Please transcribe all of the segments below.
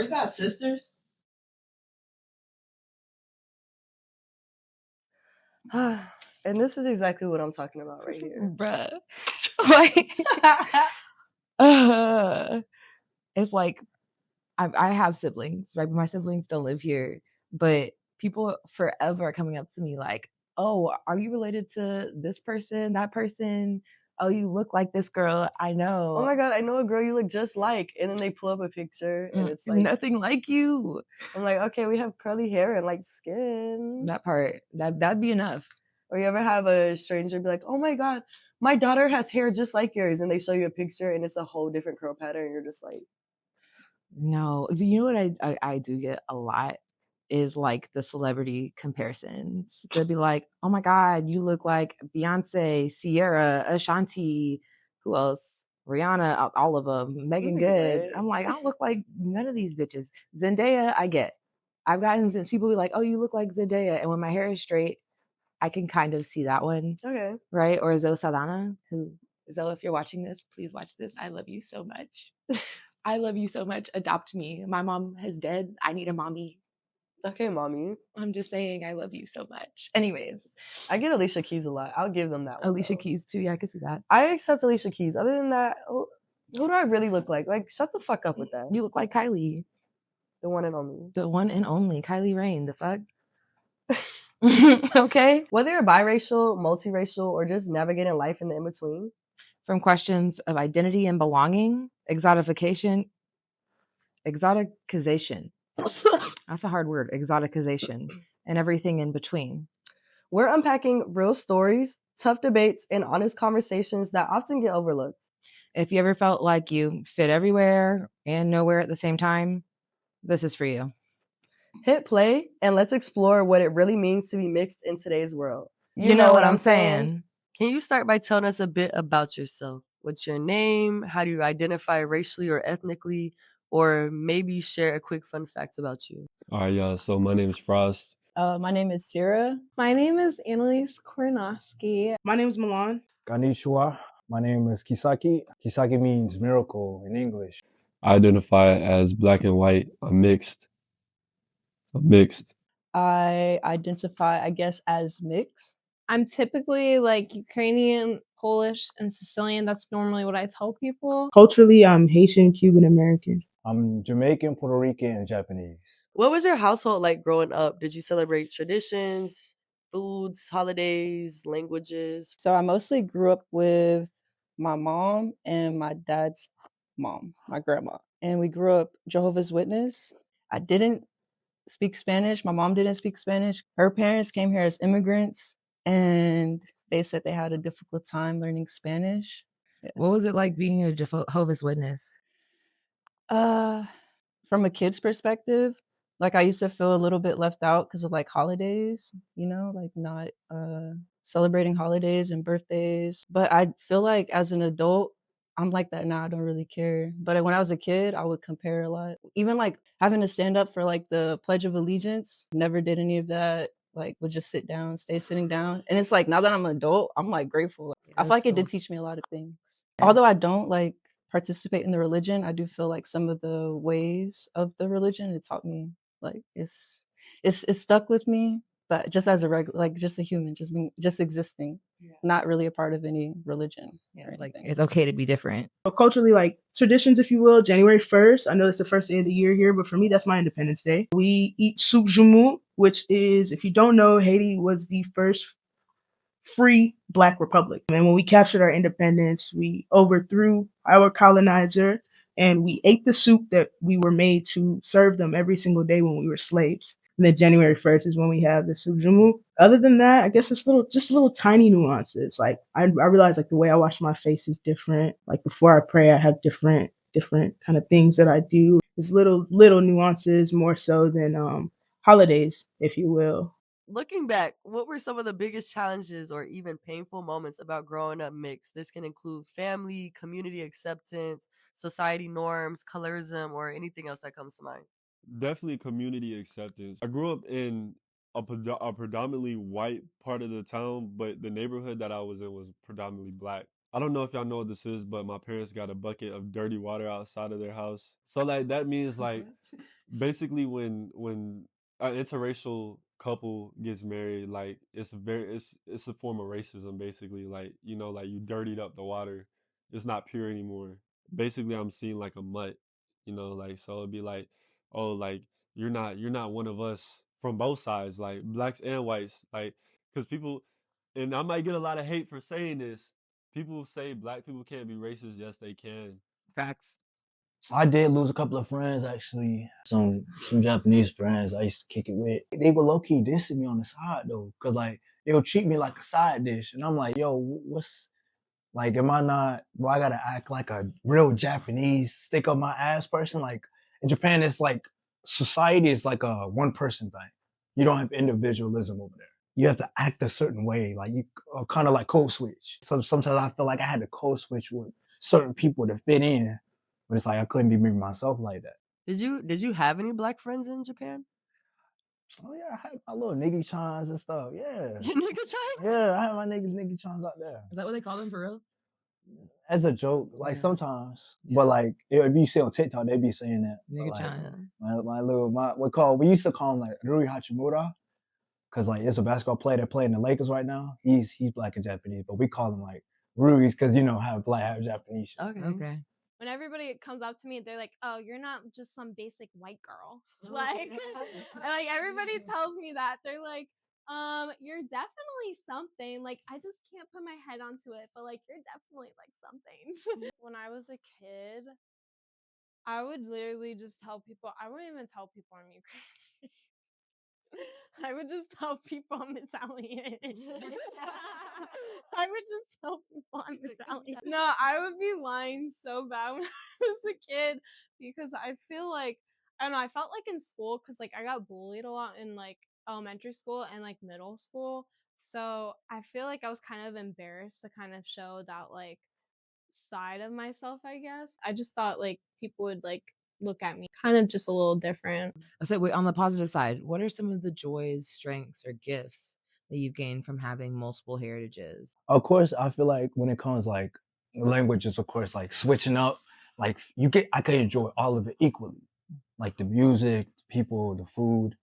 Are you guys sisters? And this is exactly what I'm talking about right here. Bruh. Like, it's like I have siblings, right? But my siblings don't live here. But people forever are coming up to me like, oh, are you related to this person, that person? Oh, you look like this girl. I know. Oh my God, I know a girl you look just like. And then they pull up a picture and it's like nothing like you. I'm like, okay, we have curly hair and like skin. That part, that'd be enough. Or you ever have a stranger be like, oh my God, my daughter has hair just like yours. And they show you a picture and it's a whole different curl pattern. And you're just like, no. You know what I do get a lot is like the celebrity comparisons. They'll be like, oh my God, you look like Beyonce, Sierra, Ashanti, who else? Rihanna, all of them, Megan Good. Right. I'm like, I don't look like none of these bitches. Zendaya, I get. I've gotten since people be like, oh, you look like Zendaya. And when my hair is straight, I can kind of see that one. Okay. Right? Or Zoe Saldana, who, Zoe, if you're watching this, please watch this. I love you so much. I love you so much. Adopt me. My mom is dead. I need a mommy. Okay, mommy. I'm just saying I love you so much. Anyways. I get Alicia Keys a lot. I'll give them that one. Alicia Keys too. Yeah, I can see that. I accept Alicia Keys. Other than that, who do I really look like? Like, shut the fuck up with that. You look like Kylie. The one and only. The one and only. Kylie Rain. The fuck? Okay. Whether you're biracial, multiracial, or just navigating life in the in-between. From questions of identity and belonging, exoticization. That's a hard word. Exoticization. And everything in between. We're unpacking real stories, tough debates, and honest conversations that often get overlooked. If you ever felt like you fit everywhere and nowhere at the same time, this is for you. Hit play and let's explore what it really means to be mixed in today's world. You know what I'm saying? Can you start by telling us a bit about yourself? What's your name? How do you identify racially or ethnically? Or maybe share a quick fun fact about you. All right, y'all. So my name is Frost. My name is Sarah. My name is Annalise Kornowski. My name is Milan. Konnichiwa. My name is Kisaki. Kisaki means miracle in English. I identify as black and white. I'm mixed. I identify, I guess, as mixed. I'm typically like Ukrainian, Polish, and Sicilian. That's normally what I tell people. Culturally, I'm Haitian, Cuban American. I'm Jamaican, Puerto Rican, and Japanese. What was your household like growing up? Did you celebrate traditions, foods, holidays, languages? So I mostly grew up with my mom and my dad's mom, my grandma. And we grew up Jehovah's Witness. I didn't speak Spanish. My mom didn't speak Spanish. Her parents came here as immigrants and they said they had a difficult time learning Spanish. Yeah. What was it like being a Jehovah's Witness? From a kid's perspective, like I used to feel a little bit left out because of like holidays, you know, like not celebrating holidays and birthdays. But I feel like as an adult, I'm like that now. I don't really care. But when I was a kid, I would compare a lot. Even like having to stand up for like the Pledge of Allegiance, never did any of that. Like would just sit down, stay sitting down. And it's like now that I'm an adult, I'm like grateful. Like, I feel like it did teach me a lot of things. Yeah. Although I don't like participate in the religion, I do feel like some of the ways of the religion it taught me like it's stuck with me. But just as a regular, like just a human, just existing, not really a part of any religion. Yeah, like it's okay to be different. So culturally, like traditions, if you will, January 1st. I know it's the first day of the year here, but for me, that's my Independence Day. We eat soup jumu, which is, if you don't know, Haiti was the first free Black republic. And when we captured our independence, we overthrew our colonizer and we ate the soup that we were made to serve them every single day when we were slaves. And then January 1st is when we have the soup jumu. Other than that, I guess it's just little tiny nuances. Like I realize like the way I wash my face is different. Like before I pray, I have different kind of things that I do. It's little nuances more so than holidays, if you will. Looking back, what were some of the biggest challenges or even painful moments about growing up mixed? This can include family, community acceptance, society norms, colorism, or anything else that comes to mind. Definitely community acceptance. I grew up in a predominantly white part of the town, but the neighborhood that I was in was predominantly Black. I don't know if y'all know what this is, but my parents got a bucket of dirty water outside of their house. So like that means like basically when an interracial couple gets married, like it's a form of racism basically. Like, you know, like you dirtied up the water. It's not pure anymore. Basically I'm seeing like a mutt, you know, like so it'd be like, oh, like you're not one of us from both sides, like blacks and whites, like because people, and I might get a lot of hate for saying this. People say black people can't be racist. Yes, they can. Facts. So I did lose a couple of friends actually. Some Japanese friends I used to kick it with. They were low key dissing me on the side though, cause like they would treat me like a side dish, and I'm like, yo, what's like? Am I not? Well, I gotta act like a real Japanese stick up my ass person? Like in Japan, it's like society is like a one person thing. You don't have individualism over there. You have to act a certain way, like you kind of like code switch. So sometimes I feel like I had to code switch with certain people to fit in, but it's like I couldn't be me myself like that. Did you have any black friends in Japan? Oh yeah, I had my little nigga chons and stuff. Yeah, Nigga child? yeah, I had my nigga chons out there Is that what they call them for real? as a joke, like Yeah. sometimes. Yeah. But like if you see on TikTok, they be saying that. But Nigga like Chan. we used to call him like Rui Hachimura, cause like it's a basketball player that played in the Lakers right now. He's black and Japanese, but we call him like Rui's because you know have black have Japanese shit. Okay. When everybody comes up to me, they're like, "Oh, you're not just some basic white girl." Like, and like everybody tells me that. They're like, you're definitely something. Like, I just can't put my head onto it, but like, you're definitely like something." When I was a kid, I would literally just tell people. I wouldn't even tell people I'm Ukrainian. I would just tell people I'm Italian. I would just tell people I'm Italian. No, I would be lying so bad when I was a kid because I feel like, I don't know, I felt like in school because like I got bullied a lot in like elementary school and like middle school. So I feel like I was kind of embarrassed to kind of show that like side of myself, I guess. I just thought like people would like look at me kind of just a little different. So wait, on the positive side, what are some of the joys, strengths, or gifts that you've gained from having multiple heritages? Of course, I feel like when it comes like languages, of course, like switching up, like I can enjoy all of it equally, like the music, the people, the food.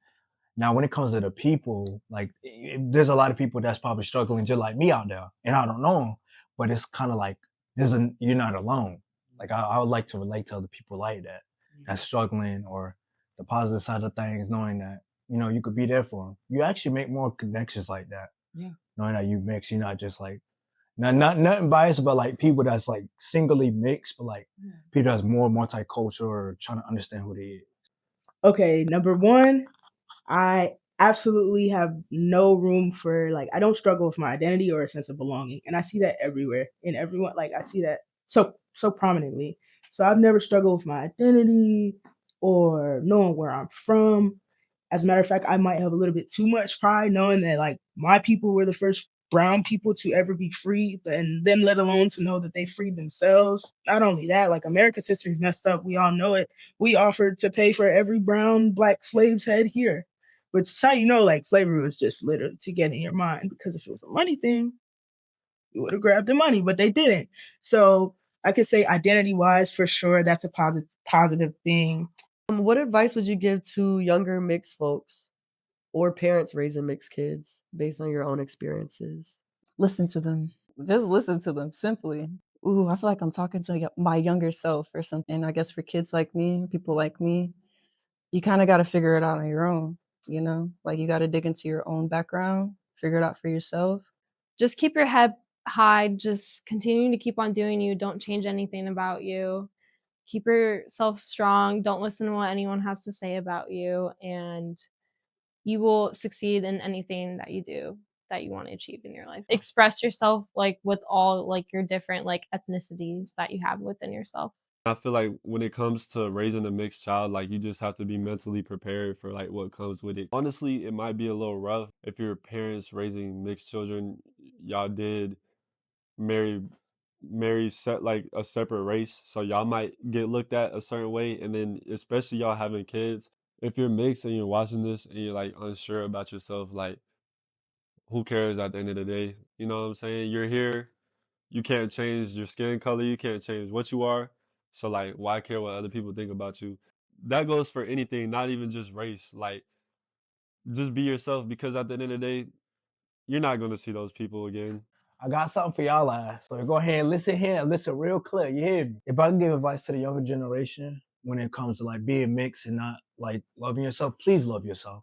Now, when it comes to the people, like there's a lot of people that's probably struggling just like me out there, and I don't know them, but it's kind of like you're not alone. Like I would like to relate to other people like that, that's struggling, or the positive side of things, knowing that you could be there for them. You actually make more connections like that. Yeah. Knowing that you mix, you're not just like not nothing biased, but like people that's like singly mixed, but like people that's more multicultural or trying to understand who they is. Okay, number one, I absolutely have no room for like I don't struggle with my identity or a sense of belonging, and I see that everywhere in everyone. Like I see that so prominently. So I've never struggled with my identity or knowing where I'm from. As a matter of fact, I might have a little bit too much pride knowing that like my people were the first brown people to ever be free, and then let alone to know that they freed themselves. Not only that, like America's history is messed up. We all know it. We offered to pay for every brown black slave's head here, which is how you know like slavery was just literally to get in your mind, because if it was a money thing, you would have grabbed the money, but they didn't. So I could say identity wise, for sure, that's a positive thing. What advice would you give to younger mixed folks or parents raising mixed kids based on your own experiences? Listen to them. Just listen to them simply. Ooh, I feel like I'm talking to my younger self or something. And I guess for kids like me, people like me, you kind of got to figure it out on your own, you know? Like you got to dig into your own background, figure it out for yourself. Just keep your head high. Just continue to keep on doing you. Don't change anything about you. Keep yourself strong. Don't listen to what anyone has to say about you. And you will succeed in anything that you do that you want to achieve in your life. Express yourself like with all like your different like ethnicities that you have within yourself. I feel like when it comes to raising a mixed child, like you just have to be mentally prepared for like what comes with it. Honestly, it might be a little rough if your parents raising mixed children, y'all did marry set like a separate race, so y'all might get looked at a certain way, and then especially y'all having kids. If you're mixed and you're watching this and you're like unsure about yourself, like who cares at the end of the day? You know what I'm saying? You're here. you can't change your skin color, you can't change what you are. So like, why care what other people think about you? That goes for anything, not even just race. Like, just be yourself, because at the end of the day, you're not gonna see those people again. I got something for y'all ass. So go ahead and listen here, listen real clear. You hear me? If I can give advice to the younger generation when it comes to like being mixed and not like loving yourself, please love yourself.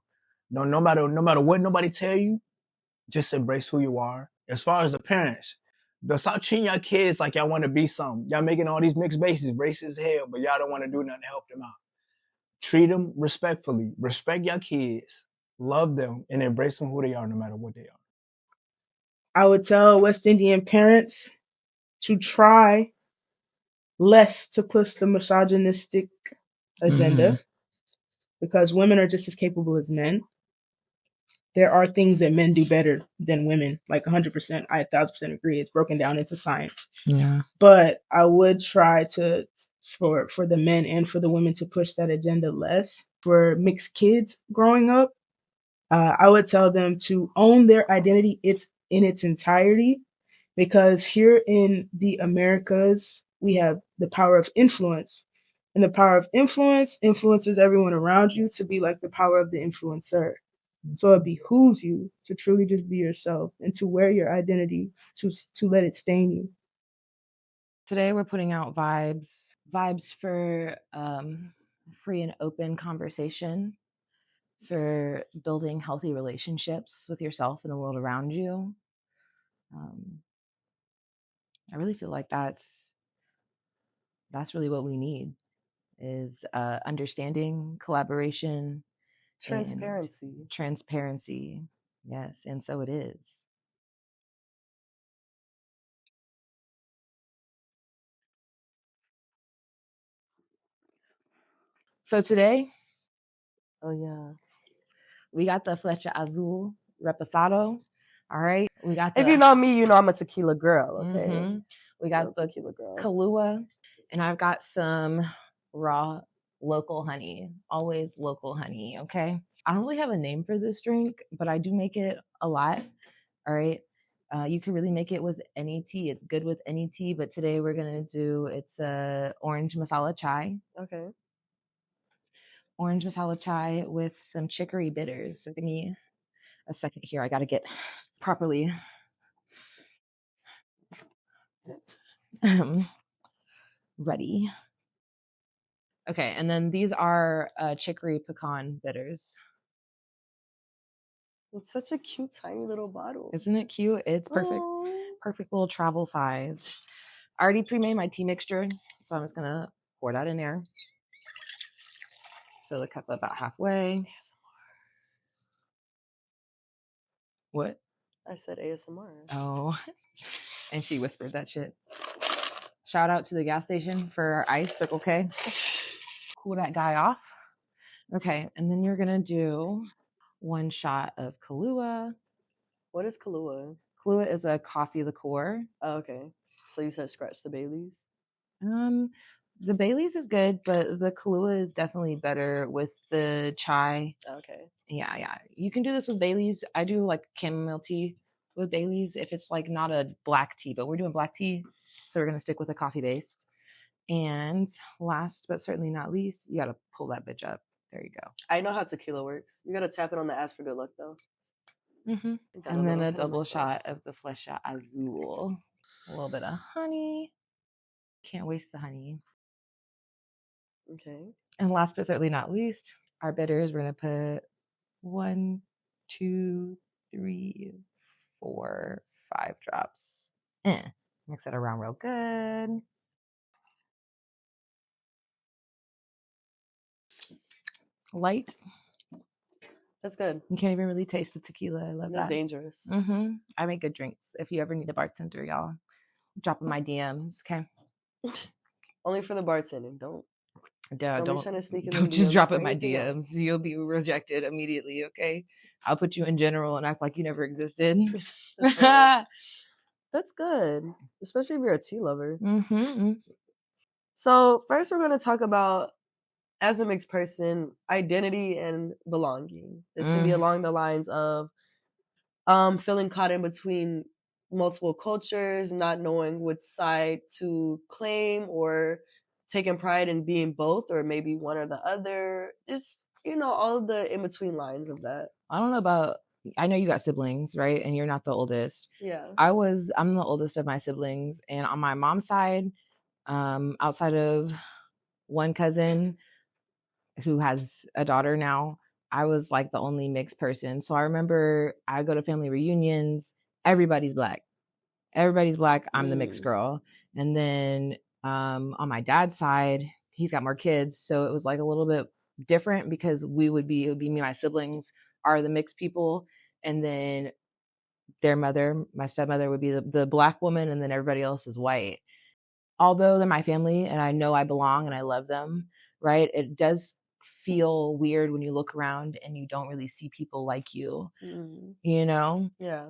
No matter what nobody tell you, just embrace who you are. As far as the parents, don't stop treating your kids like y'all want to be something. Y'all making all these mixed bases, racist as hell, but y'all don't want to do nothing to help them out. Treat them respectfully. Respect your kids. Love them and embrace them who they are, no matter what they are. I would tell West Indian parents to try less to push the misogynistic agenda because women are just as capable as men. There are things that men do better than women, like 100%. I 1,000% agree. It's broken down into science. Yeah. But I would try to, for the men and for the women, to push that agenda less. For mixed kids growing up, I would tell them to own their identity in its entirety, because here in the Americas, we have the power of influence. And the power of influence influences everyone around you to be like the power of the influencer. So it behooves you to truly just be yourself and to wear your identity, to let it stain you. Today we're putting out vibes for free and open conversation, for building healthy relationships with yourself and the world around you. I really feel like that's really what we need, is understanding, collaboration, Transparency. Transparency. Yes, and so it is. So today, Oh yeah. we got the Flecha Azul Reposado. All right. We got If you know me, you know I'm a tequila girl, okay? Mm-hmm. We got the tequila girl. Kahlua, and I've got some raw local honey. Always local honey, okay? I don't really have a name for this drink, but I do make it a lot. All right. You can really make it with any tea. It's good with any tea, but today we're gonna do it's a orange masala chai. Okay. Orange masala chai with some chicory bitters. So give me a second here. I gotta get properly ready. Okay, and then these are chicory pecan bitters. It's such a cute, tiny little bottle. Isn't it cute? It's perfect. Aww. Perfect little travel size. I already pre-made my tea mixture, so I'm just gonna pour that in there. Fill the cup about halfway. What? I said ASMR. Oh, and she whispered that shit. Shout out to the gas station for ice, Circle K. Cool that guy off. Okay, and then you're gonna do 1 shot of Kahlua. What is Kahlua? Kahlua is a coffee liqueur. Oh, okay. So you said scratch the Baileys? The Baileys is good, but the Kahlua is definitely better with the chai. Okay. Yeah. You can do this with Baileys. I do like chamomile tea with Baileys if it's like not a black tea, but we're doing black tea, so we're gonna stick with a coffee based. And last but certainly not least, you gotta pull that bitch up. There you go. I know how tequila works. You gotta tap it on the ass for good luck, though. Mm-hmm. And then a double shot of the Flecha Azul. A little bit of honey. Can't waste the honey. Okay. And last but certainly not least, our bitters. We're gonna put 1, 2, 3, 4, 5 drops. Mix it around real good. Light. That's good. You can't even really taste the tequila. I love That's that. dangerous. I make good drinks. If you ever need a bartender, y'all, drop in my DMs, okay? Only for the bartending. Don't be Don't trying to sneak in don't them just DMs drop for in my anything DMs. else. You'll be rejected immediately, okay? I'll put you in general and act like you never existed. That's good, especially if you're a tea lover. So first we're going to talk about, as a mixed person, identity and belonging. This can be along the lines of feeling caught in between multiple cultures, not knowing which side to claim, or taking pride in being both, or maybe one or the other. Just, all of the in between lines of that. I don't know about, I know you got siblings, right? And you're not the oldest. Yeah. I'm the oldest of my siblings. And on my mom's side, outside of one cousin who has a daughter now, I was like the only mixed person. So I remember I go to family reunions, everybody's black. Everybody's black. I'm the mixed girl. And then on my dad's side, he's got more kids. So it was like a little bit different because it would be me and my siblings are the mixed people. And then their mother, my stepmother, would be the black woman. And then everybody else is white. Although they're my family and I know I belong and I love them, right? It does feel weird when you look around and you don't really see people like you, you know? Yeah.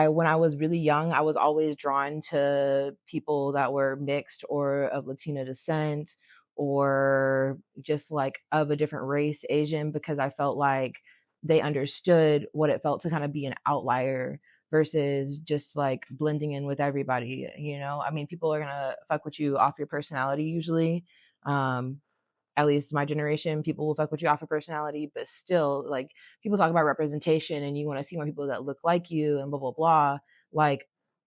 When I was really young, I was always drawn to people that were mixed or of Latina descent or just like of a different race, Asian, because I felt like they understood what it felt to kind of be an outlier versus just like blending in with everybody. I mean, people are gonna fuck with you off your personality usually. At least my generation, people will fuck with you off of personality, but still, like, people talk about representation and you want to see more people that look like you and blah blah blah. Like,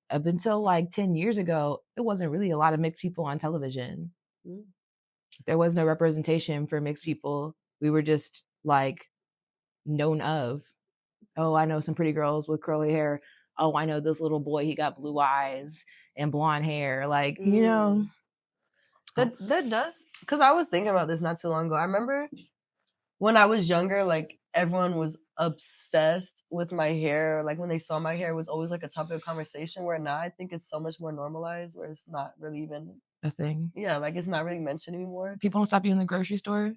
up until like 10 years ago, it wasn't really a lot of mixed people on television. There was no representation for mixed people. We were just like known of, oh, I know some pretty girls with curly hair. Oh, I know this little boy, he got blue eyes and blonde hair. Like, That does, because I was thinking about this not too long ago. I remember when I was younger, like, everyone was obsessed with my hair. Like, when they saw my hair, it was always like a topic of conversation, where now I think it's so much more normalized, where it's not really even a thing. Yeah, like, it's not really mentioned anymore. People don't stop you in the grocery store.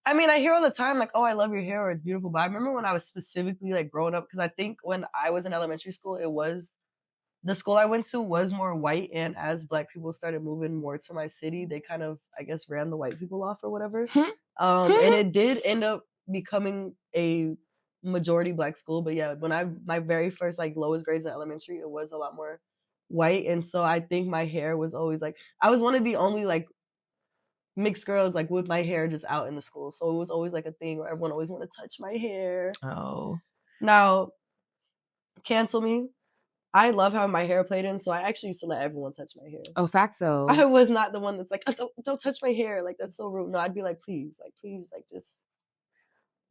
I mean, I hear all the time, like, oh, I love your hair, or it's beautiful. But I remember when I was specifically, like, growing up, because I think when I was in elementary school, the school I went to was more white, and as Black people started moving more to my city, they kind of, I guess, ran the white people off or whatever. And it did end up becoming a majority Black school. But yeah, when my very first, like, lowest grades in elementary, it was a lot more white. And so I think my hair was always, like, I was one of the only, like, mixed girls, like, with my hair just out in the school. So it was always like a thing where everyone always wanted to touch my hair. Oh. Now, cancel me. I love having my hair played in, so I actually used to let everyone touch my hair. Oh, facto. I was not the one that's like, oh, don't touch my hair. Like, that's so rude. No, I'd be like, please,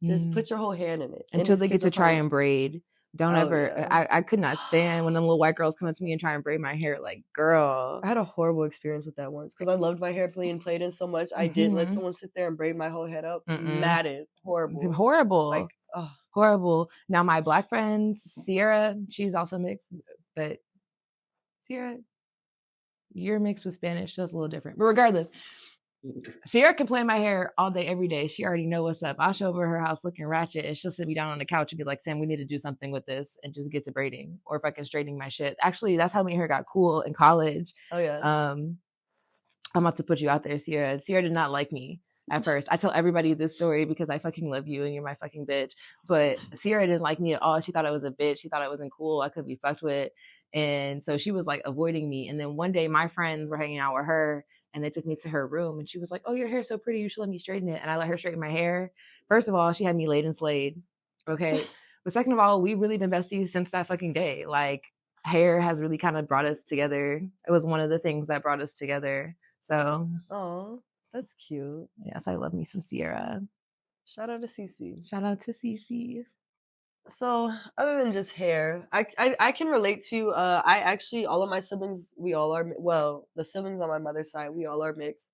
just put your whole hand in it. Until they get to try and braid. Don't ever. Yeah. I could not stand when them little white girls come up to me and try and braid my hair. Like, girl. I had a horrible experience with that once because I loved my hair being played in so much. I did let someone sit there and braid my whole head up. Matted. Horrible. Horrible. Like, oh. Horrible. Now, my Black friend, Sierra, she's also mixed. But Sierra, you're mixed with Spanish, so it's a little different. But regardless, Sierra can play my hair all day, every day. She already know what's up. I'll show up at her house looking ratchet, and she'll sit me down on the couch and be like, Sam, we need to do something with this, and just get to braiding. Or if I can straightening my shit. Actually, that's how my hair got cool in college. Oh, yeah. I'm about to put you out there, Sierra. Sierra did not like me at first. I tell everybody this story because I fucking love you and you're my fucking bitch. But Sierra didn't like me at all. She thought I was a bitch. She thought I wasn't cool. I could be fucked with. And so she was like avoiding me. And then one day my friends were hanging out with her and they took me to her room and she was like, oh, your hair's so pretty. You should let me straighten it. And I let her straighten my hair. First of all, she had me laid and slayed. Okay. But second of all, we've really been besties since that fucking day. Like, hair has really kind of brought us together. It was one of the things that brought us together. So. Oh, that's cute. Yes, I love me some Sierra. Shout out to Cece. Shout out to Cece. So, other than just hair, I can relate to, I actually, all of my siblings, we all are, well, the siblings on my mother's side, we all are mixed.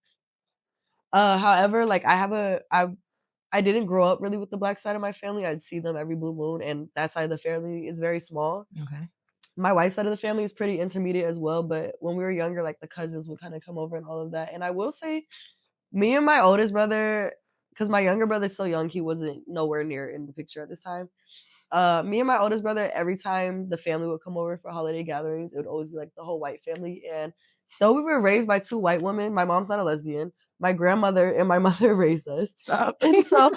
However, like, I didn't grow up really with the Black side of my family. I'd see them every blue moon, and that side of the family is very small. Okay. My white side of the family is pretty intermediate as well, but when we were younger, like, the cousins would kind of come over and all of that. And I will say, me and my oldest brother, because my younger brother's so young, he wasn't nowhere near in the picture at this time. Me and my oldest brother, every time the family would come over for holiday gatherings, it would always be like the whole white family. And though we were raised by two white women, my mom's not a lesbian. My grandmother and my mother raised us. Stop. And so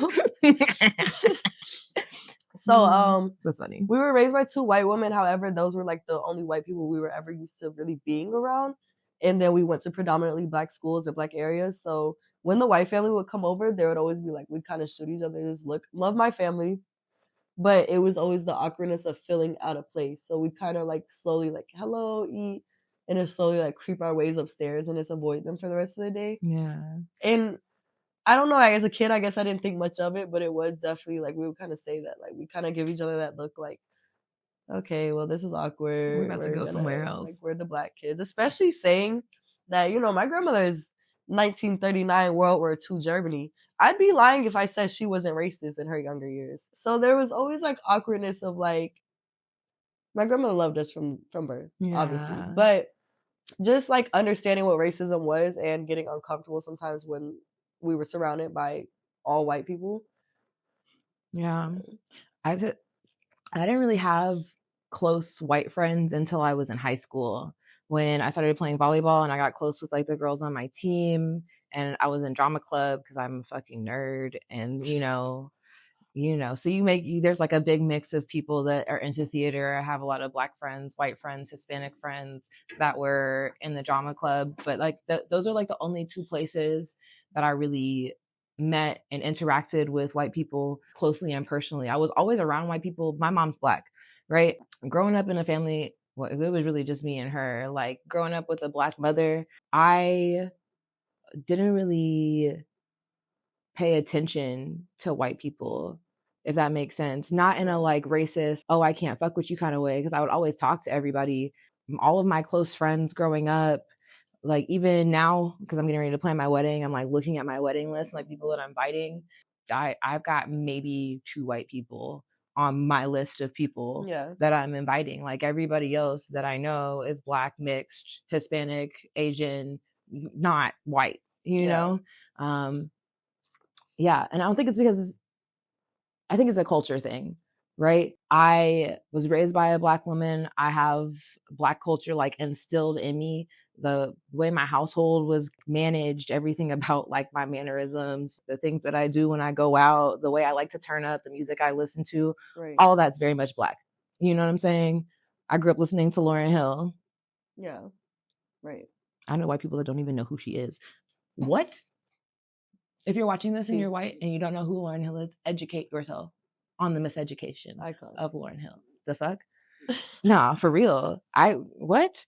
So That's funny. we were raised by 2 white women. However, those were like the only white people we were ever used to really being around. And then we went to predominantly black schools or black areas. So when the white family would come over, there would always be like, we'd kind of shoot each other, just look, love my family. But it was always the awkwardness of feeling out of place. So we kind of like slowly like, hello, eat, and then slowly like creep our ways upstairs and just avoid them for the rest of the day. Yeah. And I don't know, as a kid, I guess I didn't think much of it, but it was definitely like we would kind of say that, like we kind of give each other that look, like, okay, well, this is awkward. We're about to go somewhere else. Like, we're the black kids, especially saying that, my grandmother is 1939 World War II Germany. I'd be lying if I said she wasn't racist in her younger years. So there was always like awkwardness of like, my grandmother loved us from birth, obviously, Yeah. but just like understanding what racism was and getting uncomfortable sometimes when we were surrounded by all white people. Yeah. I didn't really have close white friends until I was in high school, when I started playing volleyball and I got close with like the girls on my team, and I was in drama club because I'm a fucking nerd. And so there's like a big mix of people that are into theater. I have a lot of black friends, white friends, Hispanic friends that were in the drama club, but like those are like the only 2 places that I really met and interacted with white people closely and personally. I was always around white people. My mom's black, right? Growing up in a family, well, it was really just me and her. Like growing up with a black mother, I didn't really pay attention to white people, if that makes sense. Not in a like racist, oh, I can't fuck with you kind of way, because I would always talk to everybody. All of my close friends growing up, like even now, because I'm getting ready to plan my wedding, I'm like looking at my wedding list, like people that I'm inviting. I've got maybe 2 white people on my list of people that I'm inviting. Like everybody else that I know is black, mixed, Hispanic, Asian, not white, know? Yeah. And I don't think it's because I think it's a culture thing, right? I was raised by a black woman. I have black culture like instilled in me. The way my household was managed, everything about like my mannerisms, the things that I do when I go out, the way I like to turn up, the music I listen to, all of that's very much black. You know what I'm saying? I grew up listening to Lauryn Hill. Yeah. Right. I know white people that don't even know who she is. What? If you're watching this and you're white and you don't know who Lauryn Hill is, educate yourself on the miseducation of Lauryn Hill. The fuck? Nah, for real. What?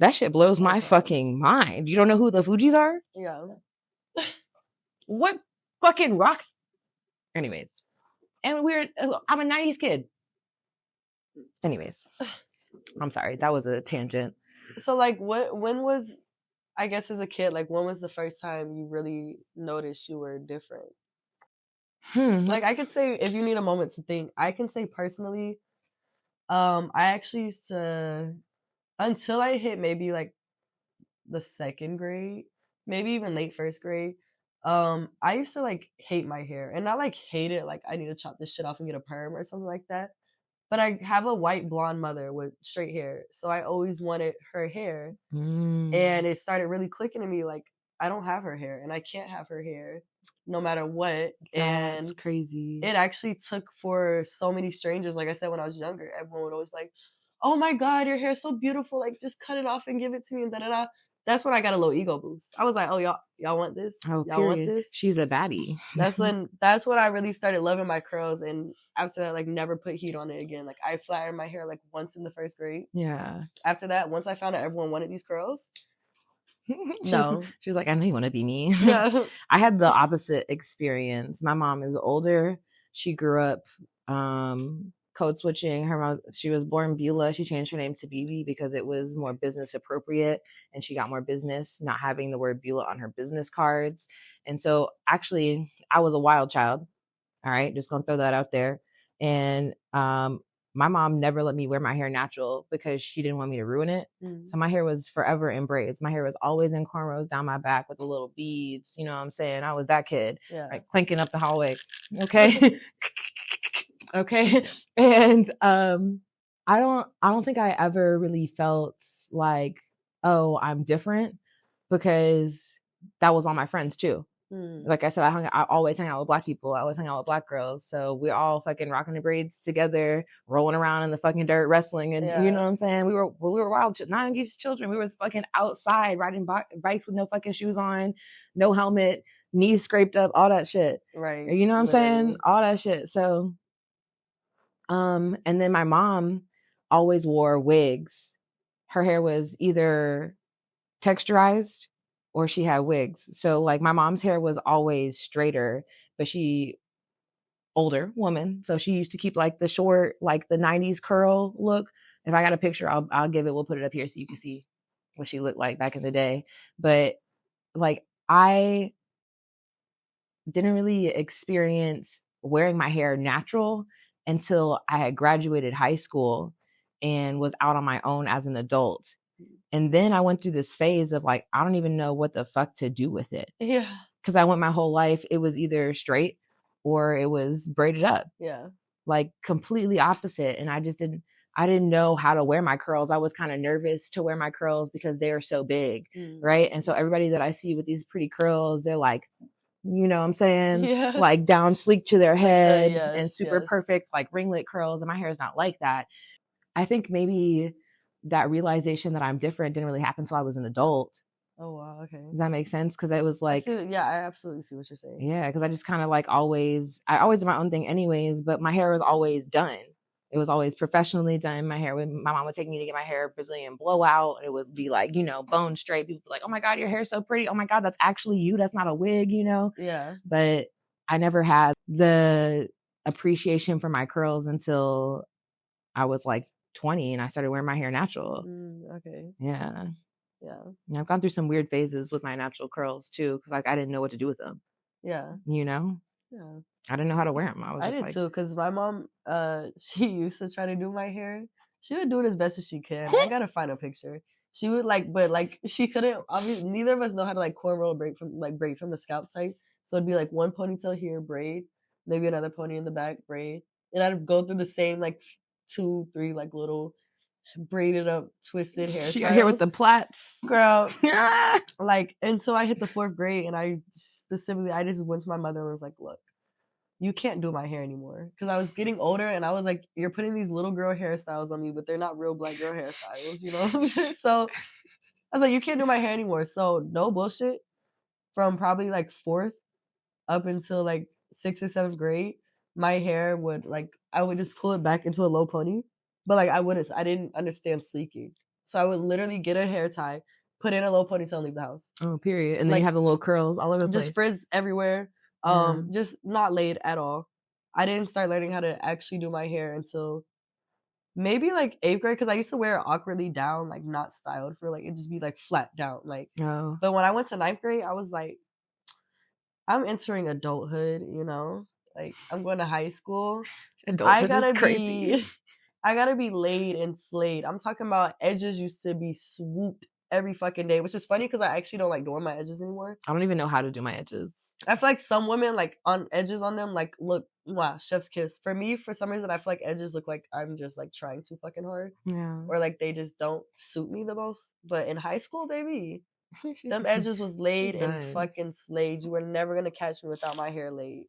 That shit blows my fucking mind. You don't know who the Fugees are? Yeah. What fucking rock? Anyways. And I'm a 90s kid. Anyways. I'm sorry. That was a tangent. So like when was, I guess as a kid, like when was the first time you really noticed you were different? Like I could say, if you need a moment to think, I can say personally, I actually used to, until I hit maybe like the 2nd grade, maybe even late 1st grade, I used to like hate my hair, and not like hate it like I need to chop this shit off and get a perm or something like that. But I have a white blonde mother with straight hair, so I always wanted her hair. And it started really clicking to me, like, I don't have her hair, and I can't have her hair no matter what. That's and crazy. It actually took for so many strangers. Like I said, when I was younger, everyone would always be like, oh my God, your hair's so beautiful. Like, just cut it off and give it to me, and da-da-da. That's when I got a little ego boost. I was like, oh, y'all want this? Oh, y'all want period. this? She's a baddie. That's when I really started loving my curls, and after that, like, never put heat on it again. Like, I flattened my hair like once in the 1st grade. Yeah. After that, once I found out everyone wanted these curls, she was like, I know you want to be me. Yeah. I had the opposite experience. My mom is older. She grew up code switching. Her mom, she was born Beulah. She changed her name to Bibi because it was more business appropriate, and she got more business not having the word Beulah on her business cards. And so actually I was a wild child. All right, just gonna throw that out there. And my mom never let me wear my hair natural because she didn't want me to ruin it. So my hair was forever in braids. My hair was always in cornrows down my back with the little beads. You know what I'm saying? I was that kid, like clanking up the hallway. Okay. Okay. And I don't think I ever really felt like, oh, I'm different, because that was all my friends too. Like I said, I always hang out with black people. I always hang out with black girls. So we're all fucking rocking the braids together, rolling around in the fucking dirt, wrestling, and you know what I'm saying. We were wild, 90s children. We was fucking outside riding bikes with no fucking shoes on, no helmet, knees scraped up, all that shit. Right. You know what I'm saying? All that shit. So, and then my mom always wore wigs. Her hair was either texturized or she had wigs. So like my mom's hair was always straighter, but she older woman. So she used to keep like the short, like the 90s curl look. If I got a picture, I'll give it. We'll put it up here so you can see what she looked like back in the day. But like I didn't really experience wearing my hair natural until I had graduated high school and was out on my own as an adult. And then I went through this phase of like, I don't even know what the fuck to do with it. Yeah. Because I went my whole life, it was either straight or it was braided up. Yeah. Like completely opposite. And I didn't know how to wear my curls. I was kind of nervous to wear my curls because they are so big. Right. And so everybody that I see with these pretty curls, they're like, you know what I'm saying? Yeah. Like down sleek to their head Yes, and super perfect, like ringlet curls. And my hair is not like that. I think maybe that realization that I'm different didn't really happen until I was an adult. Oh, wow. Okay. Does that make sense? Because it was like, yeah, I absolutely see what you're saying. Yeah, because I just kind of like I always did my own thing anyways, but my hair was always done. It was always professionally done. My mom would take me to get my hair Brazilian blowout. It would be like, bone straight. People would be like, oh my God, your hair's so pretty. Oh my God, that's actually you. That's not a wig, Yeah. But I never had the appreciation for my curls until I was like 20 and I started wearing my hair natural. Okay. Yeah. Yeah. And I've gone through some weird phases with my natural curls too, because like I didn't know what to do with them. Yeah. Yeah. I didn't know how to wear them. I did too, because my mom, she used to try to do my hair. She would do it as best as she can. I gotta find a picture. She would but she couldn't. Obviously, neither of us know how to like cornrow braid from the scalp type. So it'd be like one ponytail here, braid, maybe another pony in the back, braid, and I'd go through the same like 2, 3 like little braided up, twisted hairstyles. She got here with the plaits, girl. Like until I hit the 4th grade, and I just went to my mother and was like, "Look, you can't do my hair anymore," because I was getting older, and I was like, "You're putting these little girl hairstyles on me, but they're not real black girl hairstyles, So I was like, "You can't do my hair anymore." So no bullshit. From probably like 4th up until like 6th or 7th grade, my hair would I would just pull it back into a low pony. But like I didn't understand sleeking. So I would literally get a hair tie, put in a low ponytail and leave the house. Oh, period. And then you have the little curls all over the place. Just frizz everywhere. Just not laid at all. I didn't start learning how to actually do my hair until maybe like 8th grade, because I used to wear it awkwardly down, like not styled for it just be like flat down. But when I went to 9th grade, I was like, I'm entering adulthood, like I'm going to high school. Adulthood is crazy. I gotta be laid and slayed. I'm talking about edges used to be swooped every fucking day, which is funny because I actually don't like doing my edges anymore. I don't even know how to do my edges. I feel like some women on edges on them look, wow, chef's kiss. For me, for some reason, I feel like edges look like I'm just trying too fucking hard. Yeah. Or they just don't suit me the most. But in high school, baby, them edges was laid and fucking slayed. You were never gonna catch me without my hair laid.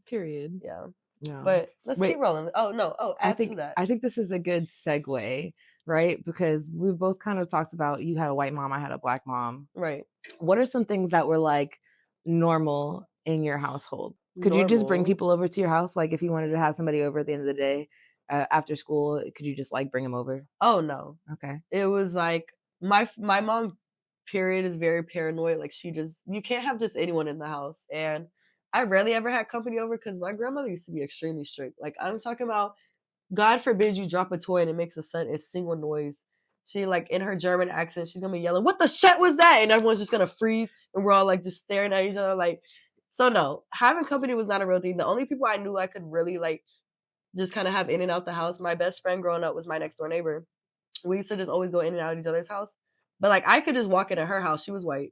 Period. Yeah. No. But let's keep rolling. Oh no. Add to that. I think this is a good segue, right? Because we both kind of talked about you had a white mom, I had a black mom. Right. What are some things that were normal in your household? Could you just bring people over to your house? If you wanted to have somebody over at the end of the day after school, could you just bring them over? Oh no. Okay. It was my mom, period, is very paranoid. You can't have just anyone in the house. And I rarely ever had company over because my grandmother used to be extremely strict. I'm talking about, God forbid you drop a toy and it makes a single noise. She in her German accent, she's gonna be yelling, "What the shit was that?" And everyone's just gonna freeze, and we're all just staring at each other. So no, having company was not a real thing. The only people I knew I could really just kind of have in and out the house, my best friend growing up was my next door neighbor. We used to just always go in and out of each other's house. But I could just walk into her house. She was white.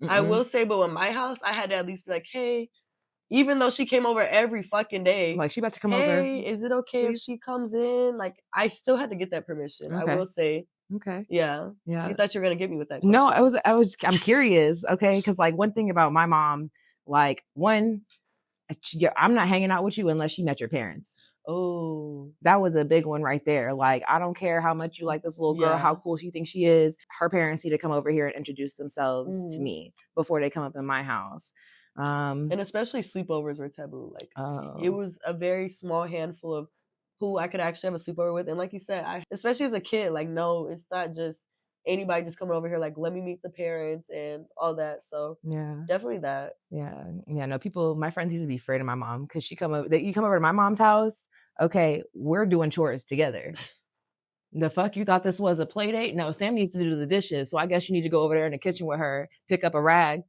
I will say, but with my house, I had to at least be hey, even though she came over every fucking day, she about to come over. Hey, is it okay if she comes in? I still had to get that permission. Okay. I will say. Okay. Yeah. Yeah. You thought you were gonna get me with that question. No, I'm curious. Okay, because one thing about my mom, Like, one, I'm not hanging out with you unless you met your parents. Oh, that was a big one right there. Like, I don't care how much you like this little girl, how cool she thinks she is. Her parents need to come over here and introduce themselves to me before they come up in my house. And especially sleepovers were taboo. Like, it was a very small handful of who I could actually have a sleepover with. And like you said, especially as a kid, like, no, it's not just anybody just coming over here. Like, let me meet the parents and all that. So yeah, definitely that. Yeah. No, people, my friends used to be afraid of my mom because you come over to my mom's house. Okay, we're doing chores together. The fuck, you thought this was a play date? No, Sam needs to do the dishes. So I guess you need to go over there in the kitchen with her, pick up a rag,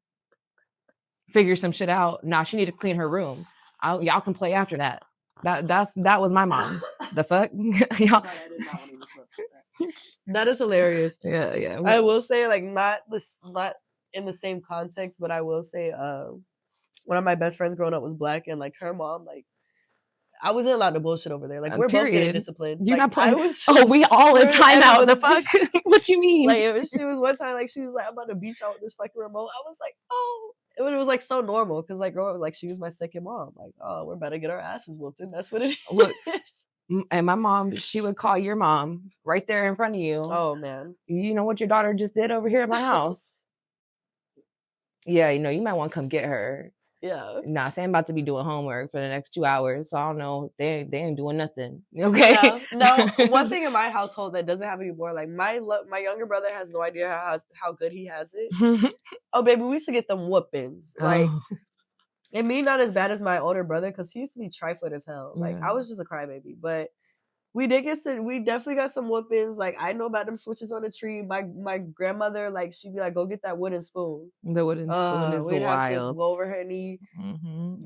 figure some shit out. Nah, she need to clean her room. Y'all can play after that. That was my mom. The fuck? Y'all. That is hilarious. Yeah. I will say, like, not in the same context, but I will say, one of my best friends growing up was black, and like her mom, like, I wasn't allowed to bullshit over there. Like, we're both getting disciplined. You're like, not playing. We all in timeout. The fuck? What you mean? Like, she was one time, like, she was like, I'm about to beat y'all with this fucking remote. I was like, oh. It was like so normal because like growing up, like, she was my second mom. Like, oh, we're about to get our asses whooped, and that's what it is. Look, and my mom, she would call your mom right there in front of you. Oh man, you know what your daughter just did over here at my house? Yeah, you might want to come get her. Yeah. Nah, Sam about to be doing homework for the next 2 hours, so I don't know. They ain't doing nothing. Okay. Yeah. No, one thing in my household that doesn't have anymore, like my younger brother has no idea how good he has it. Oh baby, we used to get them whoopings. Like, it may not as bad as my older brother because he used to be trifling as hell. Like, I was just a crybaby, but we definitely got some whoopings. Like, I know about them switches on the tree. My grandmother, like, she'd be like, go get that wooden spoon. The wooden spoon is we'd wild. have to go over her knee,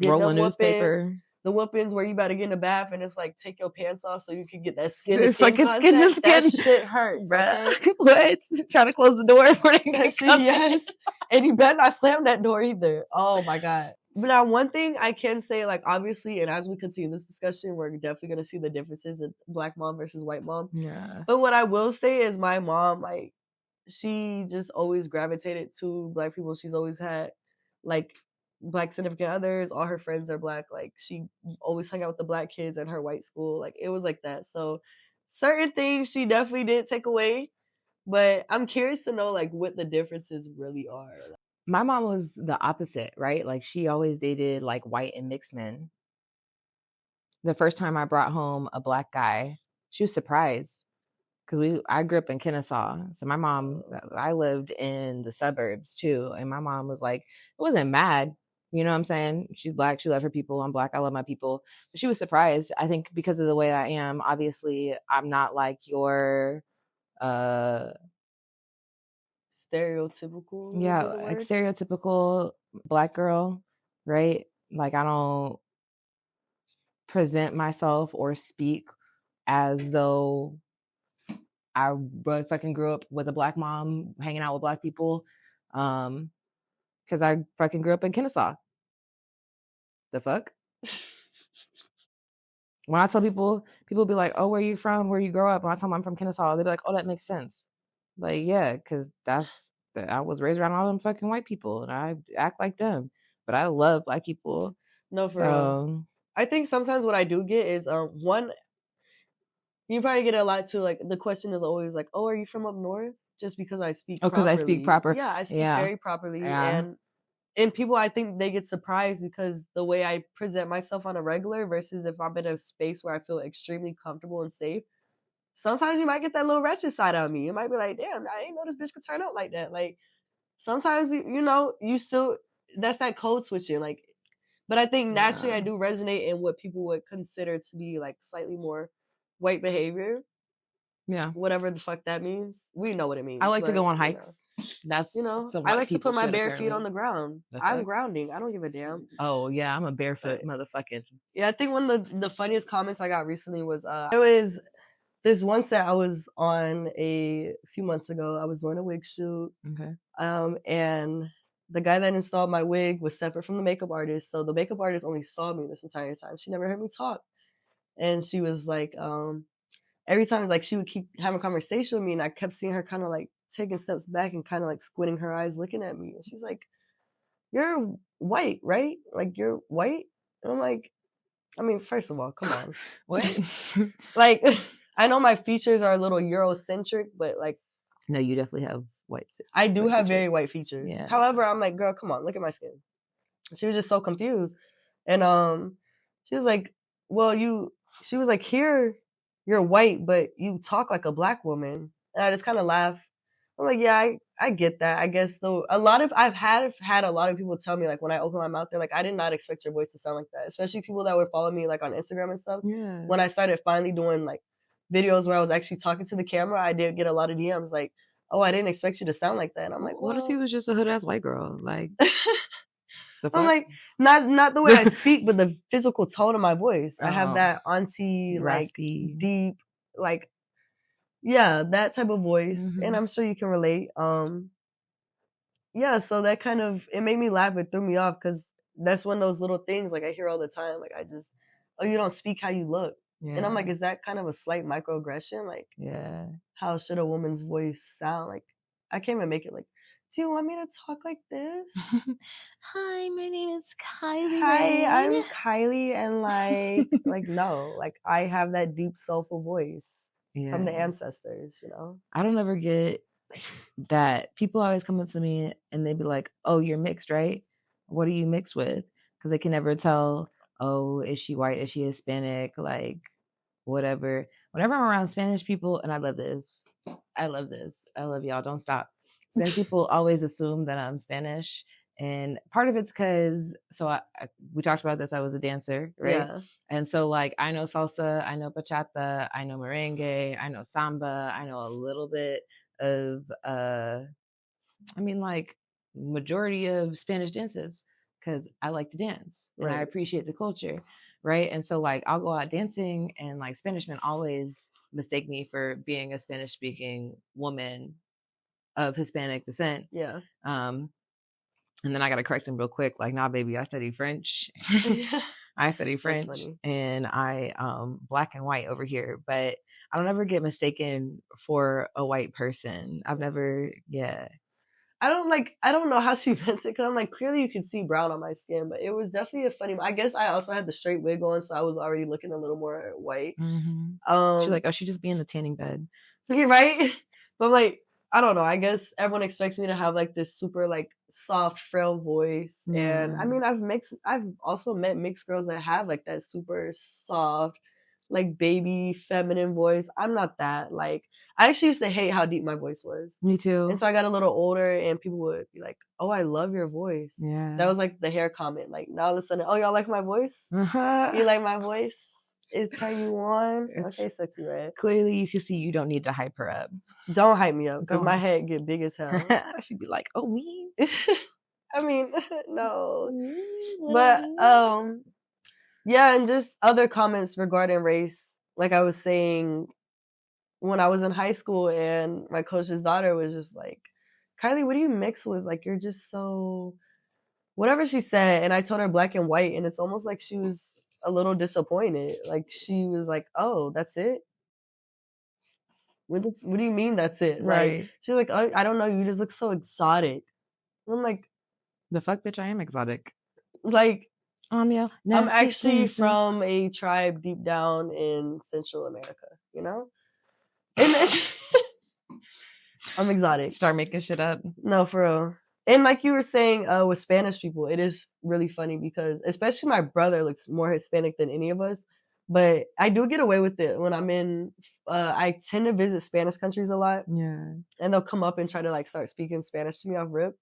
get roll a them newspaper. The whoopings where you about to get in the bath and it's like, take your pants off so you can get that skin to skin contact. That shit hurts, okay? What? Trying to close the door before they yes. And you better not slam that door either. Oh my God. But now, one thing I can say, like, obviously, and as we continue this discussion, we're definitely going to see the differences in black mom versus white mom. Yeah. But what I will say is my mom, like, she just always gravitated to black people. She's always had, like, black significant others. All her friends are black. Like, she always hung out with the black kids at her white school. Like, it was like that. So certain things she definitely did take away. But I'm curious to know, like, what the differences really are. My mom was the opposite, right? Like, she always dated like white and mixed men. The first time I brought home a black guy, she was surprised because I grew up in Kennesaw. So my mom, I lived in the suburbs too. And my mom was like, it wasn't mad. You know what I'm saying? She's black. She loved her people. I'm black. I love my people. But she was surprised. I think because of the way I am. Obviously, I'm not like your stereotypical. Yeah, like stereotypical black girl, right? Like, I don't present myself or speak as though I fucking grew up with a black mom, hanging out with black people, because I fucking grew up in Kennesaw. The fuck? When I tell people be like, "Oh, where you from? Where you grow up?" When I tell them I'm from Kennesaw, they be like, "Oh, that makes sense." Like, yeah, because I was raised around all them fucking white people, and I act like them. But I love black people. No, for real. I think sometimes what I do get is one. You probably get a lot too. Like, the question is always like, "Oh, are you from up north?" Just because I speak. Because I speak proper. Yeah, I speak very properly, and people, I think they get surprised because the way I present myself on a regular versus if I'm in a space where I feel extremely comfortable and safe. Sometimes you might get that little wretched side on me. You might be like, "Damn, I didn't know this bitch could turn out like that." Like, sometimes you still, that's that code switching. Like, but I think naturally I do resonate in what people would consider to be like slightly more white behavior. Yeah. Whatever the fuck that means. We know what it means. I like to go on hikes. That's I like to put my bare feet on the ground. I'm grounding. I don't give a damn. Oh yeah, I'm a barefoot motherfucker. Yeah, I think one of the funniest comments I got recently was it was this one set I was on a few months ago. I was doing a wig shoot. Okay. And the guy that installed my wig was separate from the makeup artist. So the makeup artist only saw me this entire time. She never heard me talk. And she was like, every time, like, she would keep having a conversation with me, and I kept seeing her kind of like taking steps back and kind of like squinting her eyes looking at me. And she's like, you're white, right? Like, you're white? And I'm like, I mean, first of all, come on. What? Like, I know my features are a little Eurocentric, but like, No, you definitely have I do white have very features. white features. Yeah. However, I'm like, girl, come on, look at my skin. She was just so confused. And she was like, well, she was like, here, you're white, but you talk like a black woman. And I just kind of laughed. I'm like, yeah, I get that. I guess though I've had a lot of people tell me, like, when I open my mouth, they're like, I did not expect your voice to sound like that. Especially people that would follow me like on Instagram and stuff. Yeah. When I started finally doing like videos where I was actually talking to the camera, I did get a lot of DMs like, oh, I didn't expect you to sound like that. And I'm like, what if he was just a hood ass white girl? Like, the fuck? I'm like, not the way I speak, but the physical tone of my voice. I have that auntie, raspy, like, deep, like, yeah, that type of voice. And I'm sure you can relate. Yeah, so that kind of, it made me laugh. It threw me off because that's one of those little things like I hear all the time. Like, oh, you don't speak how you look. Yeah. And I'm like, is that kind of a slight microaggression? Like, yeah, how should a woman's voice sound? Like, I can't even make it like, do you want me to talk like this? Hi, my name is Kylie. Hi, I'm Kylie, and like no, like I have that deep soulful voice from the ancestors, you know. I don't ever get that. People always come up to me and they be like, "Oh, you're mixed, right? What are you mixed with?" Because they can never tell. Oh, is she white? Is she Hispanic? Like, whatever. Whenever I'm around Spanish people, and I love this. I love y'all. Don't stop. Spanish people always assume that I'm Spanish. And part of it's because, we talked about this, I was a dancer, right? Yeah. And so, like, I know salsa, I know bachata, I know merengue, I know samba, I know a little bit of, like, majority of Spanish dances because I like to dance and I appreciate the culture, right? And so, like, I'll go out dancing and, like, Spanish men always mistake me for being a Spanish-speaking woman of Hispanic descent. Yeah. And then I got to correct him real quick. Like, nah, baby, I study French. I study French and I black and white over here. But I don't ever get mistaken for a white person. I've never, I don't know how she meant it because I'm like, clearly you can see brown on my skin, but it was definitely a funny. I guess I also had the straight wig on, so I was already looking a little more white. She's like, oh, she just be in the tanning bed. Yeah, right? But like, I don't know. I guess everyone expects me to have like this super like soft, frail voice. And I mean, I've also met mixed girls that have like that super soft, like baby feminine voice. I'm not that. Like, I actually used to hate how deep my voice was. Me too. And so I got a little older and people would be like, oh, I love your voice. Yeah. That was like the hair comment. Like, now all of a sudden, oh, y'all like my voice? You like my voice? It's how you want. Okay, sexy red. Clearly, you can see you don't need to hype her up. Don't hype me up because my head get big as hell. She'd be like, "Oh, me." I mean, no. But yeah, and just other comments regarding race. Like I was saying, when I was in high school, and my coach's daughter was just like, "Kylie, what do you mix with? Like, you're just so." Whatever she said, and I told her black and white, and it's almost like she was a little disappointed. Like she was like, "Oh, that's it? What do you mean that's it?" Right. Like she's like, "I don't know. You just look so exotic." And I'm like, "The fuck, bitch! I am exotic." Like, yeah, I'm actually from a tribe deep down in Central America. You know, and I'm exotic. Start making shit up. No, for real. And like you were saying, with Spanish people, it is really funny because especially my brother looks more Hispanic than any of us. But I do get away with it when I'm in, I tend to visit Spanish countries a lot. Yeah. And they'll come up and try to like start speaking Spanish to me off rip.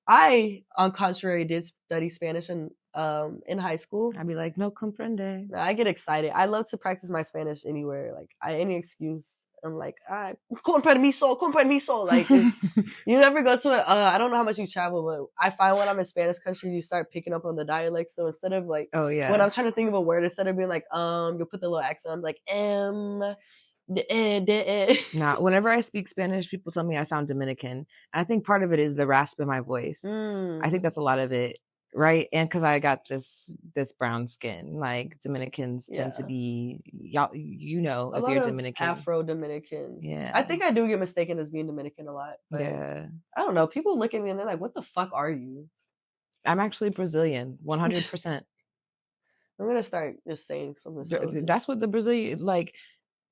I, on contrary, did study Spanish in high school. I'd be like, no comprende. I get excited. I love to practice my Spanish anywhere. Like, any excuse. I'm like, con permiso. Like, you never go to I don't know how much you travel, but I find when I'm in Spanish countries, you start picking up on the dialect. So instead of like, when I'm trying to think of a word, instead of being like, you'll put the little accent, I'm like, Now, whenever I speak Spanish, people tell me I sound Dominican. I think part of it is the rasp in my voice. I think that's a lot of it. Right. And because I got this brown skin, like Dominicans tend to be, y'all, you know, if you're Dominican. Afro Dominicans. Yeah. I think I do get mistaken as being Dominican a lot. But yeah. I don't know. People look at me and they're like, what the fuck are you? I'm actually Brazilian, 100%. I'm gonna start just saying something silly. That's what the Brazilian, like,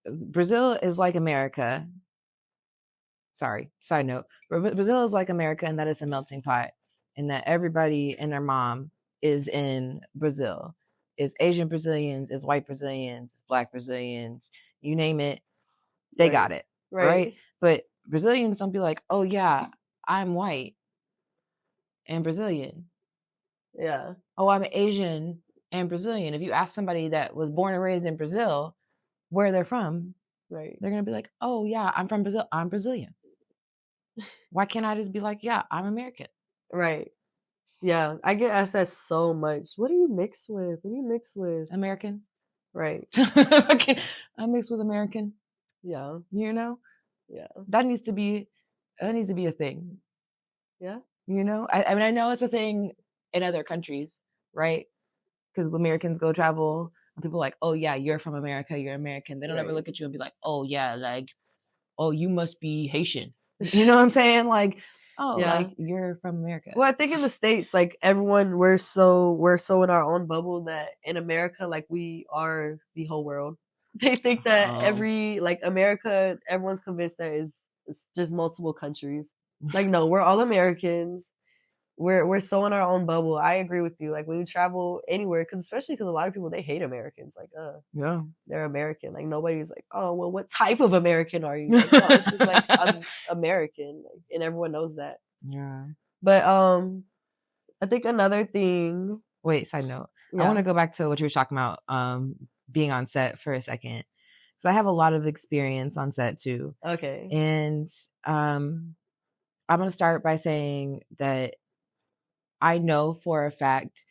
Brazil is like America. Sorry, side note. Brazil is like America in that it's a melting pot, and that everybody and their mom is in Brazil. It's Asian Brazilians, it's white Brazilians, it's black Brazilians, you name it, they Right. got it. Right. But Brazilians don't be like, oh yeah, I'm white and Brazilian. Yeah. Oh, I'm Asian and Brazilian. If you ask somebody that was born and raised in Brazil where they're from, Right. they're gonna be like, oh yeah, I'm from Brazil. I'm Brazilian. Why can't I just be like, yeah, I'm American? Right. Yeah. I get asked that so much. What do you mix with? What do you mix with? American. Right. I'm mixed with American. Yeah. You know? Yeah. That needs to be a thing. Yeah. You know? I mean, I know it's a thing in other countries, right? Because Americans go travel, and people are like, oh yeah, you're from America, you're American. They don't ever look at you and be like, oh yeah, like, oh, you must be Haitian. You know what I'm saying? Like, oh, Yeah. like, you're from America. Well, I think in the States, like everyone, we're so in our own bubble that in America, like we are the whole world. They think that every like America, everyone's convinced that it's just multiple countries. Like, no, we're all Americans. We're so in our own bubble. I agree with you. Like when you travel anywhere, especially because a lot of people they hate Americans. Like, yeah, they're American. Like nobody's like, oh well, what type of American are you? Like, no, it's just like I'm American, like, and everyone knows that. Yeah. But I think another thing. Wait, side note. Yeah. I want to go back to what you were talking about, being on set for a second, because I have a lot of experience on set too. Okay. And I'm gonna start by saying that I know for a fact,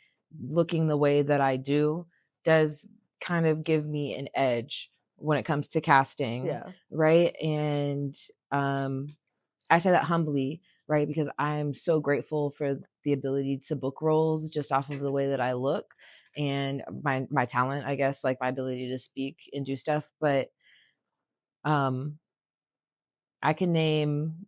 looking the way that I do does kind of give me an edge when it comes to casting. Yeah. Right. And I say that humbly, right? Because I'm so grateful for the ability to book roles just off of the way that I look and my talent, I guess, like my ability to speak and do stuff. But I can name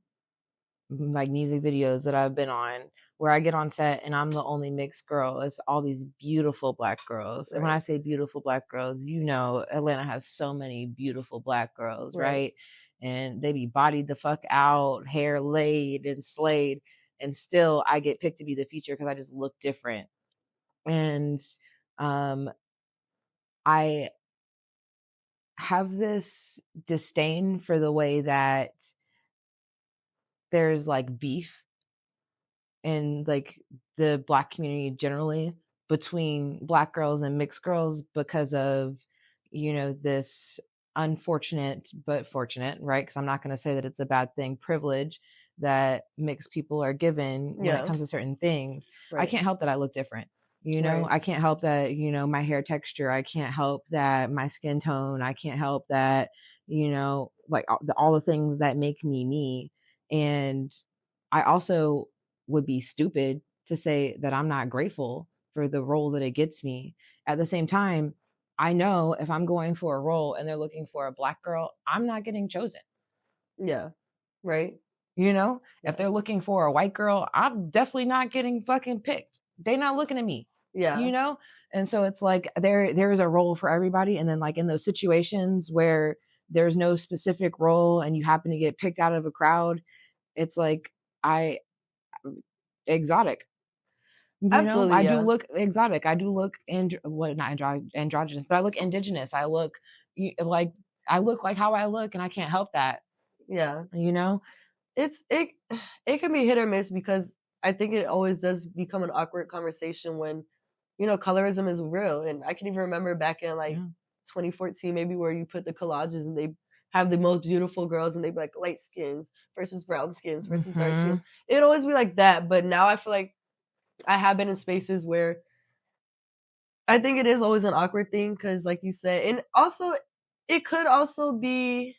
like music videos that I've been on where I get on set and I'm the only mixed girl. It's all these beautiful black girls. And when I say beautiful black girls, you know, Atlanta has so many beautiful black girls, right? And they be bodied the fuck out, hair laid and slayed. And still I get picked to be the feature because I just look different. And I have this disdain for the way that there's like beef in like the black community generally between black girls and mixed girls because of, you know, this unfortunate but fortunate, right? Because I'm not going to say that it's a bad thing, privilege that mixed people are given when it comes to certain things. I can't help that I look different. You know, I can't help that, you know, my hair texture. I can't help that my skin tone. I can't help that, you know, like all the things that make me me. And I also would be stupid to say that I'm not grateful for the role that it gets me. At the same time, I know if I'm going for a role and they're looking for a black girl, I'm not getting chosen. Yeah. Right. You know, if they're looking for a white girl, I'm definitely not getting fucking picked. They're not looking at me. Yeah. You know? And so it's like there is a role for everybody. And then like in those situations where there's no specific role and you happen to get picked out of a crowd, it's like exotic. You Absolutely, know, I do look exotic. I do look androgynous, but I look indigenous. I look like how I look, and I can't help that. Yeah. You know, it can be hit or miss because I think it always does become an awkward conversation when, you know, colorism is real. And I can even remember back in like 2014, maybe where you put the collages and they have the most beautiful girls and they'd be like light skins versus brown skins versus dark skins. It'd always be like that. But now I feel like I have been in spaces where I think it is always an awkward thing because, like you said, and also it could also be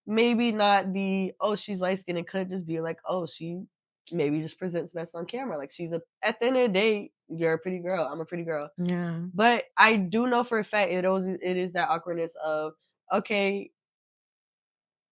maybe not the, oh, she's light skinned. It could just be like, oh, she maybe just presents best on camera. Like at the end of the day, you're a pretty girl. I'm a pretty girl. Yeah. But I do know for a fact it is that awkwardness of, okay,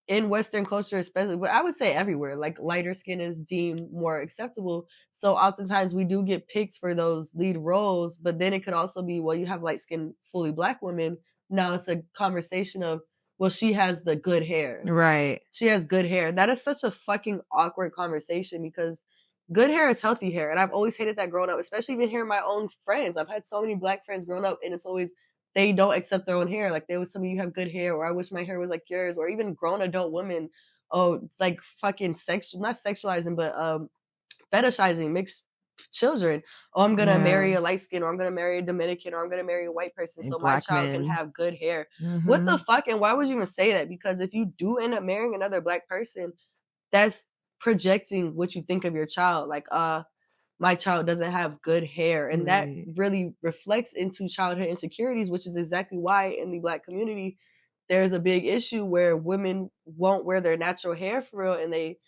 in Western culture, especially, but I would say everywhere, like lighter skin is deemed more acceptable. So oftentimes we do get picked for those lead roles, but then it could also be, well, you have light skinned, fully Black women. Now it's a conversation of, well, she has the good hair. Right. She has good hair. That is such a fucking awkward conversation because good hair is healthy hair. And I've always hated that growing up, especially even hearing my own friends. I've had so many Black friends growing up, and it's always, they don't accept their own hair. Like they always tell me you have good hair, or I wish my hair was like yours, or even grown adult women. Oh, it's like fucking not sexualizing, but fetishizing mixed children. Oh, I'm gonna marry a light skin, or I'm gonna marry a Dominican, or I'm gonna marry a white person, so my Black child can men. have good hair. Mm-hmm. What the fuck? And why would you even say that? Because if you do end up marrying another Black person, that's projecting what you think of your child. Like, my child doesn't have good hair. And that really reflects into childhood insecurities, which is exactly why in the Black community, there's a big issue where women won't wear their natural hair for real.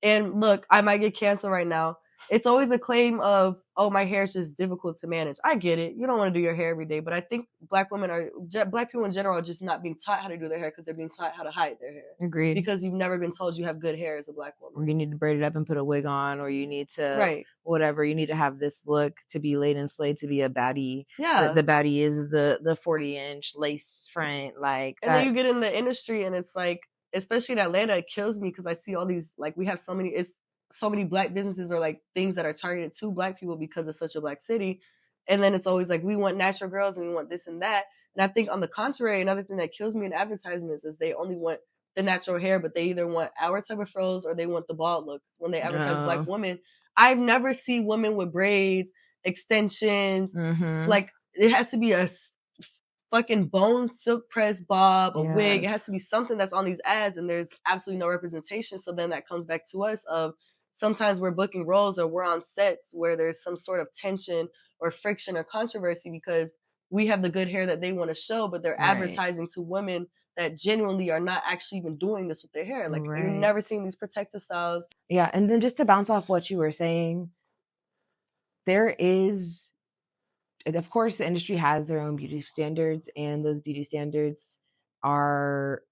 And look, I might get canceled right now. It's always a claim of, oh, my hair is just difficult to manage. I get it. You don't want to do your hair every day. But I think Black people in general are just not being taught how to do their hair because they're being taught how to hide their hair. Agreed. Because you've never been told you have good hair as a Black woman. Or you need to braid it up and put a wig on, or you need to, whatever, you need to have this look to be laid and slayed to be a baddie. Yeah. The baddie is the 40-inch lace front. Like and then you get in the industry and it's like, especially in Atlanta, it kills me because I see all these, like, we have so many Black businesses or like things that are targeted to Black people because it's such a Black city. And then it's always like, we want natural girls and we want this and that. And I think on the contrary, another thing that kills me in advertisements is they only want the natural hair, but they either want our type of frills or they want the bald look when they advertise Black women. I've never seen women with braids, extensions, like it has to be a fucking bone silk press bob, a wig. It has to be something that's on these ads, and there's absolutely no representation. So then that comes back to us of sometimes we're booking roles or we're on sets where there's some sort of tension or friction or controversy because we have the good hair that they want to show, but they're advertising to women that genuinely are not actually even doing this with their hair. Like you're never seeing these protective styles. Yeah, and then just to bounce off what you were saying, there is, of course, the industry has their own beauty standards, and those beauty standards are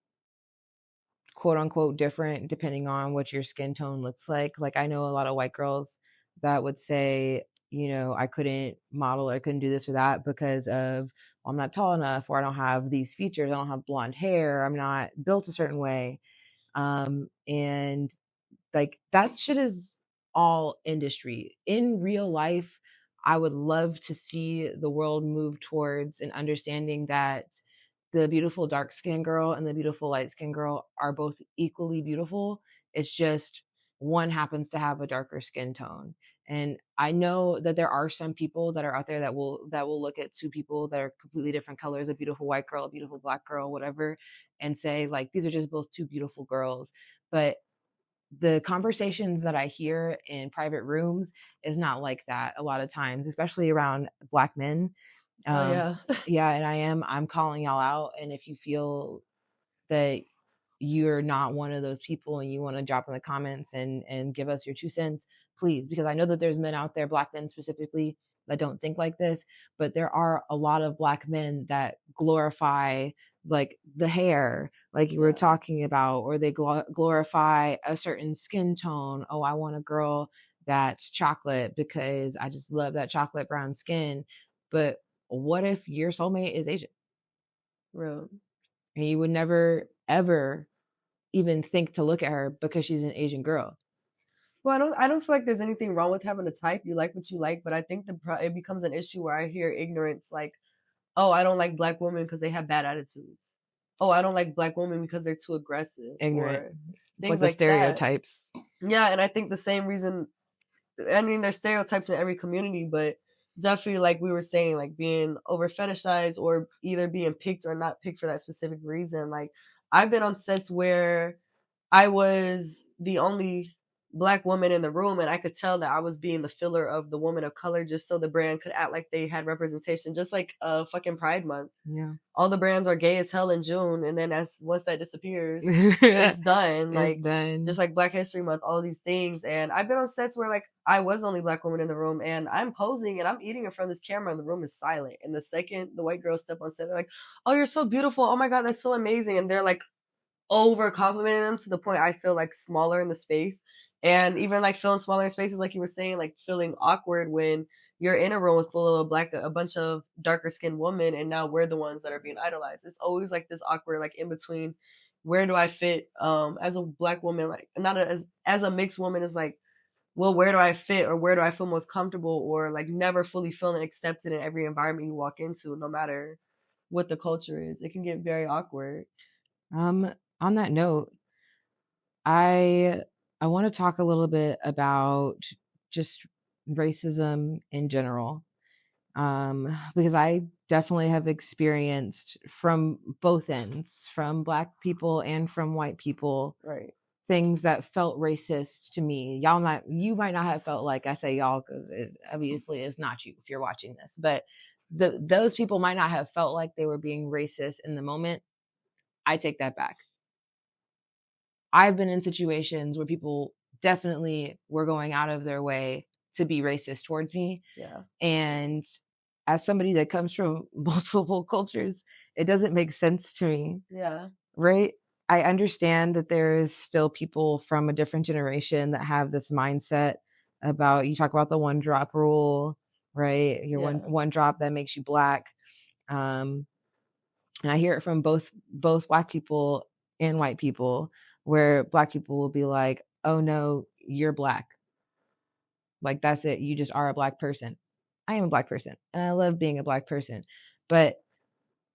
quote unquote different depending on what your skin tone looks like. Like I know a lot of white girls that would say, you know, I couldn't model or I couldn't do this or that because of, well, I'm not tall enough, or I don't have these features, I don't have blonde hair, I'm not built a certain way. And like that shit is all industry. In real life, I would love to see the world move towards an understanding that the beautiful dark skinned girl and the beautiful light skinned girl are both equally beautiful. It's just one happens to have a darker skin tone. And I know that there are some people that are out there that will look at two people that are completely different colors, a beautiful white girl, a beautiful Black girl, whatever, and say like these are just both two beautiful girls. But the conversations that I hear in private rooms is not like that a lot of times, especially around Black men. Yeah, and I'm calling y'all out. And if you feel that you're not one of those people and you want to drop in the comments and give us your 2 cents, please, because I know that there's men out there, Black men specifically, that don't think like this, but there are a lot of Black men that glorify like the hair, like you were talking about, or they glorify a certain skin tone. Oh, I want a girl that's chocolate because I just love that chocolate brown skin. But what if your soulmate is Asian? Real. And you would never, ever even think to look at her because she's an Asian girl. Well, I don't feel like there's anything wrong with having a type. You like what you like, but I think it becomes an issue where I hear ignorance like, oh, I don't like Black women because they have bad attitudes. Oh, I don't like Black women because they're too aggressive. Ignorant. Or it's like the stereotypes. Yeah, and I think the same reason, I mean, there's stereotypes in every community, but definitely like we were saying, like being over fetishized or either being picked or not picked for that specific reason. Like I've been on sets where I was the only Black woman in the room, and I could tell that I was being the filler of the woman of color just so the brand could act like they had representation, just like fucking Pride Month. Yeah. All the brands are gay as hell in June, and then once that disappears, it's done. Like, it's done. Just like Black History Month, all these things. And I've been on sets where like I was the only Black woman in the room, and I'm posing and I'm eating in front of this camera, and the room is silent. And the second the white girls step on set, they're like, "Oh, you're so beautiful! Oh my god, that's so amazing!" And they're like over complimenting them to the point I feel like smaller in the space. And even like feeling smaller in spaces, like you were saying, like feeling awkward when you're in a room full of a bunch of darker skinned women, and now we're the ones that are being idolized. It's always like this awkward, like in between. Where do I fit? As a black woman, like not as a mixed woman, is like, well, where do I fit, or where do I feel most comfortable, or like never fully feeling accepted in every environment you walk into, no matter what the culture is. It can get very awkward. On that note, I want to talk a little bit about just racism in general, because I definitely have experienced from both ends, from Black people and from white people, Right. things that felt racist to me. You might not have felt, like I say y'all, because it obviously is not you if you're watching this, but those people might not have felt like they were being racist in the moment. I take that back. I've been in situations where people definitely were going out of their way to be racist towards me. Yeah. And as somebody that comes from multiple cultures, it doesn't make sense to me. Yeah. Right? I understand that there's still people from a different generation that have this mindset about, you talk about the one drop rule, right? Your one drop that makes you Black. And I hear it from both Black people and white people, where Black people will be like, oh no, you're Black. Like, that's it. You just are a Black person. I am a Black person and I love being a Black person, but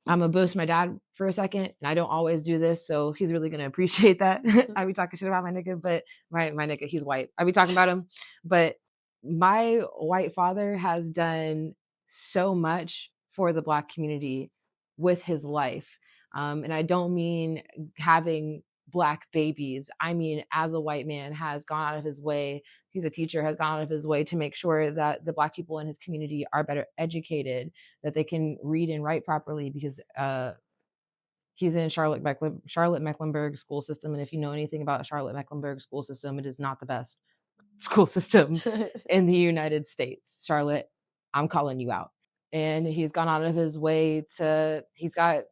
I'm gonna boost my dad for a second, and I don't always do this, so he's really gonna appreciate that. I be talking shit about my nigga, but my nigga, he's white. I be talking about him, but my white father has done so much for the Black community with his life, and I don't mean having Black babies. I mean, as a white man, has gone out of his way. He's a teacher, has gone out of his way to make sure that the Black people in his community are better educated, that they can read and write properly, because he's in Charlotte Mecklenburg school system. And if you know anything about Charlotte Mecklenburg school system, it is not the best school system in the United States. Charlotte, I'm calling you out. And he's gone out of his way he's got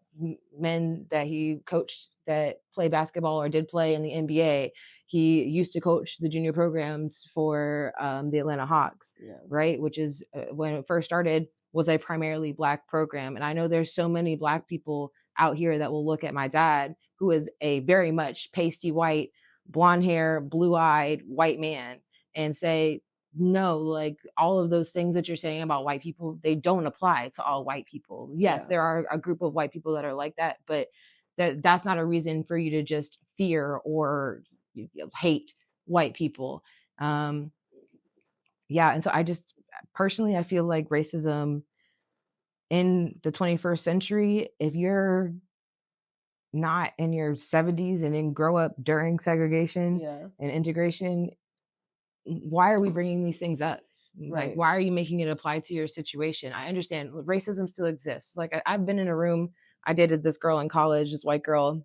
men that he coached that play basketball or did play in the NBA. He used to coach the junior programs for the Atlanta Hawks, right? Which is, when it first started, was a primarily Black program. And I know there's so many Black people out here that will look at my dad, who is a very much pasty white, blonde hair, blue-eyed white man, and say, no, like, all of those things that you're saying about white people, they don't apply to all white people. Yes, there are a group of white people that are like that, but that's not a reason for you to just fear or hate white people. And so I just personally, I feel like racism in the 21st century, if you're not in your 70s and then grow up during segregation and integration, why are we bringing these things up? Like, why are you making it apply to your situation? I understand racism still exists. Like, I've been in a room. I dated this girl in college, this white girl.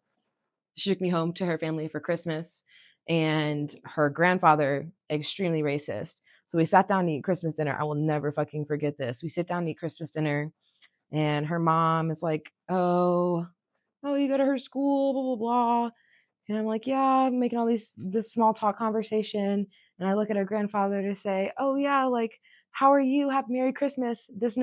She took me home to her family for Christmas, and her grandfather, extremely racist. So we sat down to eat Christmas dinner. I will never fucking forget this. We sit down to eat Christmas dinner, and her mom is like, oh, you go to her school, blah, blah, blah. And I'm like, yeah, I'm making all this small talk conversation. And I look at her grandfather to say, oh yeah, like, how are you? Happy Merry Christmas. This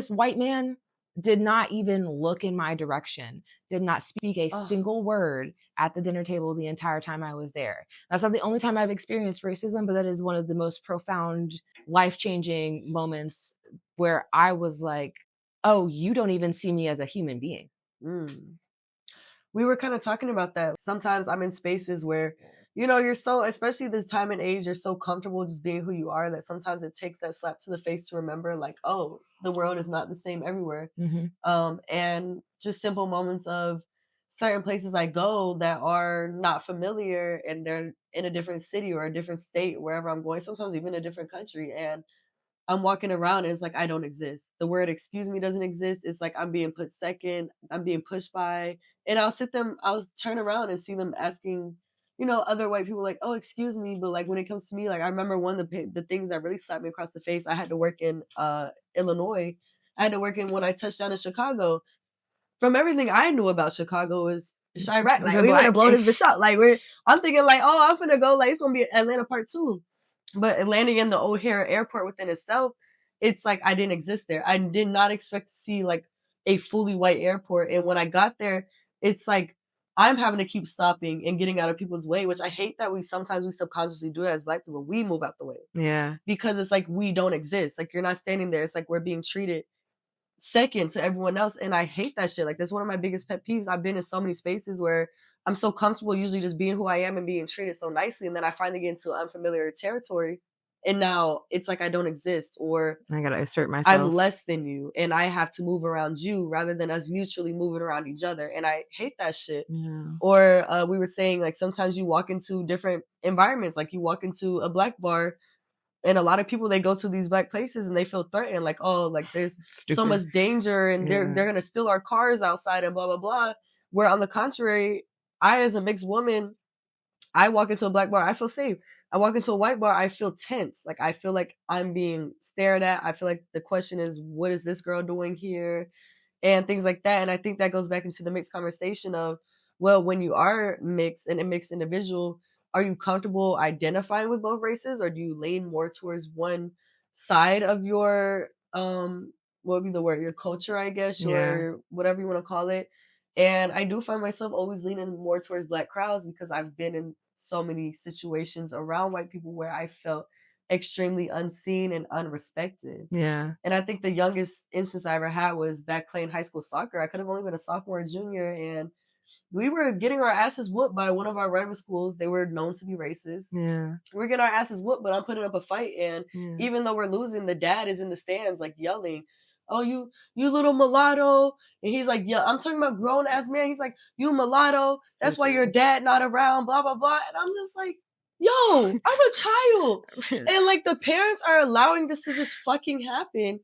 white man did not even look in my direction, did not speak a single word at the dinner table the entire time I was there. That's not the only time I've experienced racism, but that is one of the most profound, life-changing moments where I was like, oh, you don't even see me as a human being. We were kind of talking about that. Sometimes I'm in spaces where, you're so, especially this time and age, you're so comfortable just being who you are that sometimes it takes that slap to the face to remember, like, oh, the world is not the same everywhere. And just simple moments of certain places I go that are not familiar, and they're in a different city or a different state, wherever I'm going, sometimes even a different country. And I'm walking around and it's like I don't exist. The word excuse me doesn't exist. It's like I'm being put second. I'm being pushed by. And I'll turn around and see them asking, other white people like, oh, excuse me. But like when it comes to me, like I remember one of the things that really slapped me across the face, I had to work in Illinois. I had to work in when I touched down in Chicago. From everything I knew about Chicago is Chirac, like The we want to black blow ink. this bitch up. Like I'm thinking like, oh, I'm gonna go. Like it's gonna be Atlanta Part 2, but landing in the O'Hare Airport within itself, it's like I didn't exist there. I did not expect to see like a fully white airport, and when I got there, it's like I'm having to keep stopping and getting out of people's way, which I hate that we subconsciously do it as black people. We move out the way. Yeah. Because it's like we don't exist. Like you're not standing there. It's like we're being treated second to everyone else. And I hate that shit. Like that's one of my biggest pet peeves. I've been in so many spaces where I'm so comfortable usually just being who I am and being treated so nicely. And then I finally get into unfamiliar territory. And now it's like I don't exist or I gotta assert myself. I'm less than you and I have to move around you rather than us mutually moving around each other. And I hate that shit. Yeah. Or we were saying like sometimes you walk into different environments, like you walk into a black bar and a lot of people, they go to these black places and they feel threatened, like, oh, like there's so much danger and they're gonna steal our cars outside and blah blah blah. Where on the contrary, I as a mixed woman, I walk into a black bar, I feel safe. I walk into a white bar, I feel tense. Like I feel like I'm being stared at. I feel like the question is, what is this girl doing here? And things like that. And I think that goes back into the mixed conversation of, well, when you are mixed and a mixed individual, are you comfortable identifying with both races, or do you lean more towards one side of your what would be the word, your culture, I guess, or whatever you want to call it? And I do find myself always leaning more towards black crowds because I've been in so many situations around white people where I felt extremely unseen and unrespected. Yeah. And I think the youngest instance I ever had was back playing high school soccer. I could have only been a sophomore or junior, and we were getting our asses whooped by one of our rival schools. They were known to be racist. Yeah. We're getting our asses whooped, but I'm putting up a fight. And even though we're losing, the dad is in the stands, like yelling, "Oh, you little mulatto!" And he's like, "Yeah, I'm talking about grown ass man." He's like, "You mulatto. That's why your dad not around." Blah blah blah. And I'm just like, "Yo, I'm a child," and like the parents are allowing this to just fucking happen.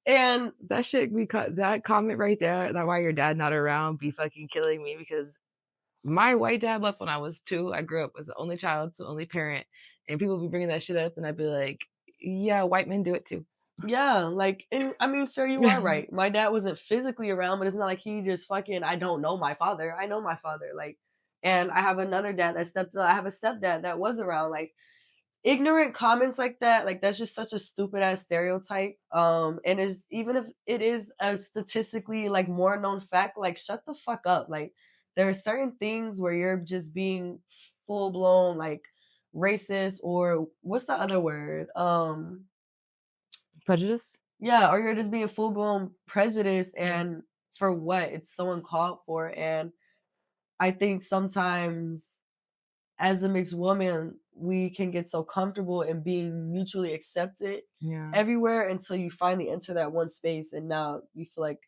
And that shit, that comment right there, that why your dad not around, be fucking killing me, because my white dad left when I was 2. I grew up as the only child, so only parent, and people be bringing that shit up, and I'd be like, yeah, white men do it too. Yeah, like, and I mean, sir, you are right. My dad wasn't physically around, but it's not like he just fucking, I don't know my father. I know my father. Like, and I have another dad I have a stepdad that was around. Like, ignorant comments like that, like that's just such a stupid ass stereotype. And is, even if it is a statistically like more known fact, like shut the fuck up. Like there are certain things where you're just being full blown like racist, or what's the other word? Prejudice? Yeah, or you're just being full blown prejudice, and for what? It's so uncalled for. And I think sometimes as a mixed woman, we can get so comfortable in being mutually accepted everywhere until you finally enter that one space, and now you feel like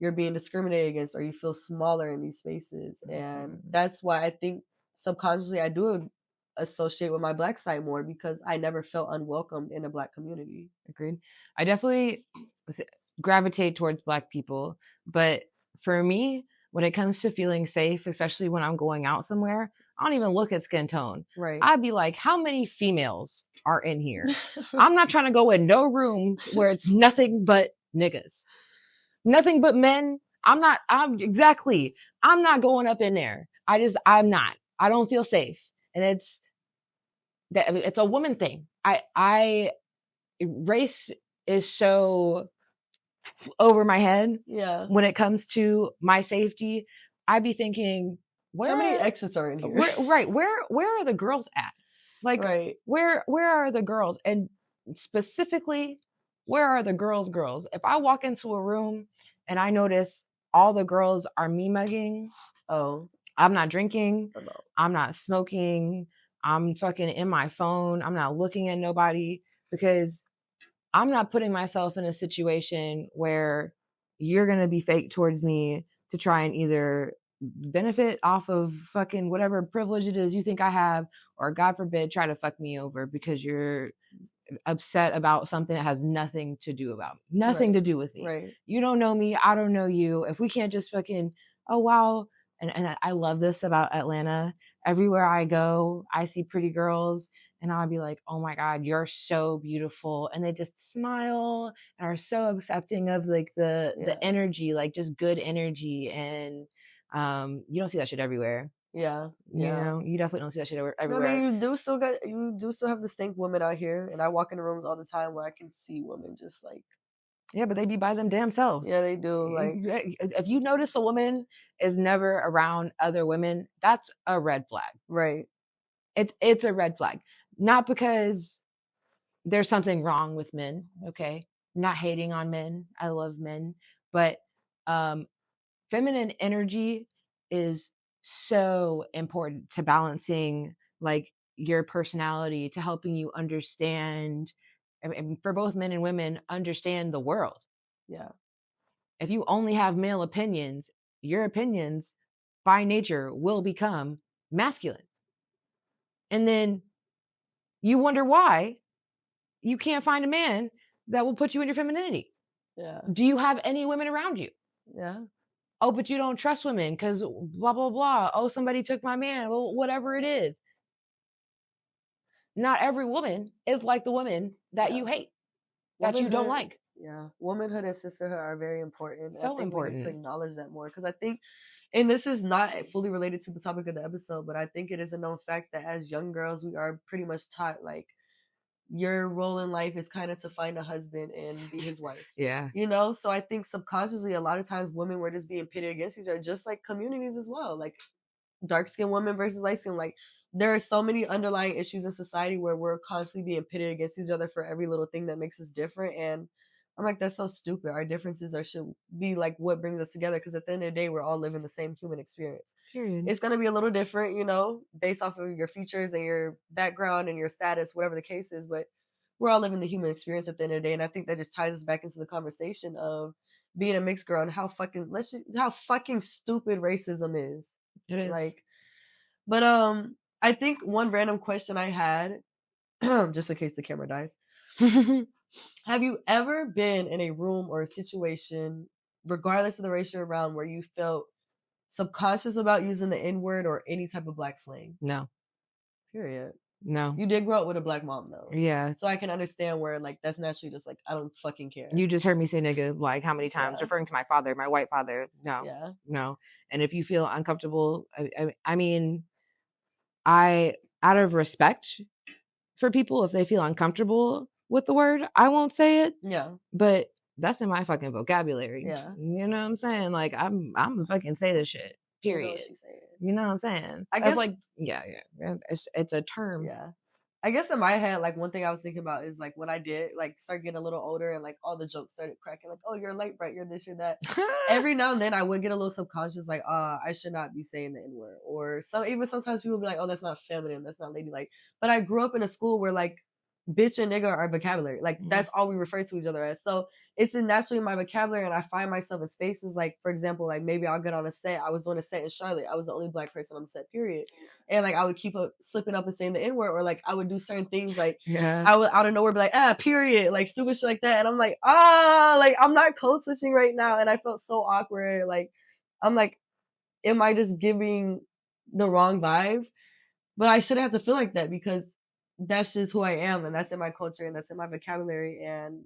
you're being discriminated against, or you feel smaller in these spaces. And that's why I think subconsciously I do associate with my black side more, because I never felt unwelcomed in a black community. Agreed. I definitely gravitate towards black people, but for me, when it comes to feeling safe, especially when I'm going out somewhere, I don't even look at skin tone. Right. I'd be like, how many females are in here? I'm not trying to go in no rooms where it's nothing but niggas, nothing but men. I'm not going up in there. I'm not. I don't feel safe. And it's a woman thing. Race is so over my head. Yeah. When it comes to my safety, I'd be thinking, how many exits are in here? Where are the girls at? Like, where are the girls? And specifically, where are the girls? If I walk into a room and I notice all the girls are me mugging, I'm not drinking, I'm not smoking, I'm fucking in my phone, I'm not looking at nobody, because I'm not putting myself in a situation where you're going to be fake towards me to try and either benefit off of fucking whatever privilege it is you think I have, or God forbid, try to fuck me over because you're upset about something that has nothing to do with me. Right. You don't know me. I don't know you. If we can't just fucking, oh, wow. And I love this about Atlanta. Everywhere I go, I see pretty girls and I'll be like, oh my God, you're so beautiful. And they just smile and are so accepting of like the energy, like just good energy. And You don't see that shit everywhere. Yeah. You know, you definitely don't see that shit I everywhere. mean, you do still have distinct women out here, and I walk in the rooms all the time where I can see women just like. Yeah, but they be by them damn selves. Yeah, they do. Like, if you notice a woman is never around other women, that's a red flag. Right. It's a red flag. Not because there's something wrong with men, okay? Not hating on men. I love men, but feminine energy is so important to balancing like your personality, to helping you understand, and for both men and women, understand the world. Yeah. If you only have male opinions, your opinions by nature will become masculine. And then you wonder why you can't find a man that will put you in your femininity. Yeah. Do you have any women around you? Yeah. Oh, but you don't trust women because blah, blah, blah. Oh, somebody took my man. Well, whatever it is. Not every woman is like the woman that you hate, that you don't like. Yeah. Womanhood and sisterhood are very important. So I think important. we need to acknowledge that more, because I think, and this is not fully related to the topic of the episode, but I think it is a known fact that as young girls, we are pretty much taught like your role in life is kind of to find a husband and be his wife. Yeah. You know, so I think subconsciously a lot of times women were just being pitted against each other, just like communities as well. Like dark-skinned women versus light-skinned. Like there are so many underlying issues in society where we're constantly being pitted against each other for every little thing that makes us different. And I'm like, that's so stupid. Our differences should be like what brings us together, because at the end of the day, we're all living the same human experience. Period. It's going to be a little different, you know, based off of your features and your background and your status, whatever the case is, but we're all living the human experience at the end of the day. And I think that just ties us back into the conversation of being a mixed girl and how fucking stupid racism is. It is. Like, but I think one random question I had, just in case the camera dies. Have you ever been in a room or a situation, regardless of the race you're around, where you felt subconscious about using the N-word or any type of black slang? No. Period. No. You did grow up with a black mom though. Yeah. So I can understand where like that's naturally just like, I don't fucking care. You just heard me say nigga like how many times, referring to my father, my white father. No. Yeah. No. And if you feel uncomfortable, I mean, out of respect for people, if they feel uncomfortable with the word, I won't say it. Yeah. But that's in my fucking vocabulary. Yeah. You know what I'm saying? Like I'm gonna fucking say this shit. Period. You know what she's saying. You know what I'm saying? I That's guess like, yeah. It's a term. Yeah. I guess in my head, like one thing I was thinking about is like when I did like start getting a little older and like all the jokes started cracking, like, oh, you're light bright, you're this, you're that. Every now and then I would get a little subconscious, like, I should not be saying the N-word. Or even sometimes people be like, oh, that's not feminine, that's not ladylike. But I grew up in a school where like bitch and nigga are vocabulary. Like that's all we refer to each other as. So it's naturally in my vocabulary, and I find myself in spaces like, for example, like maybe I'll get on a set. I was doing a set in Charlotte. I was the only black person on the set, period. And like I would keep slipping up and saying the N-word, or like I would do certain things like I would out of nowhere be like, period, like stupid shit like that. And I'm like, like I'm not code switching right now. And I felt so awkward. Like I'm like, am I just giving the wrong vibe? But I shouldn't have to feel like that, because that's just who I am, and that's in my culture, and that's in my vocabulary, and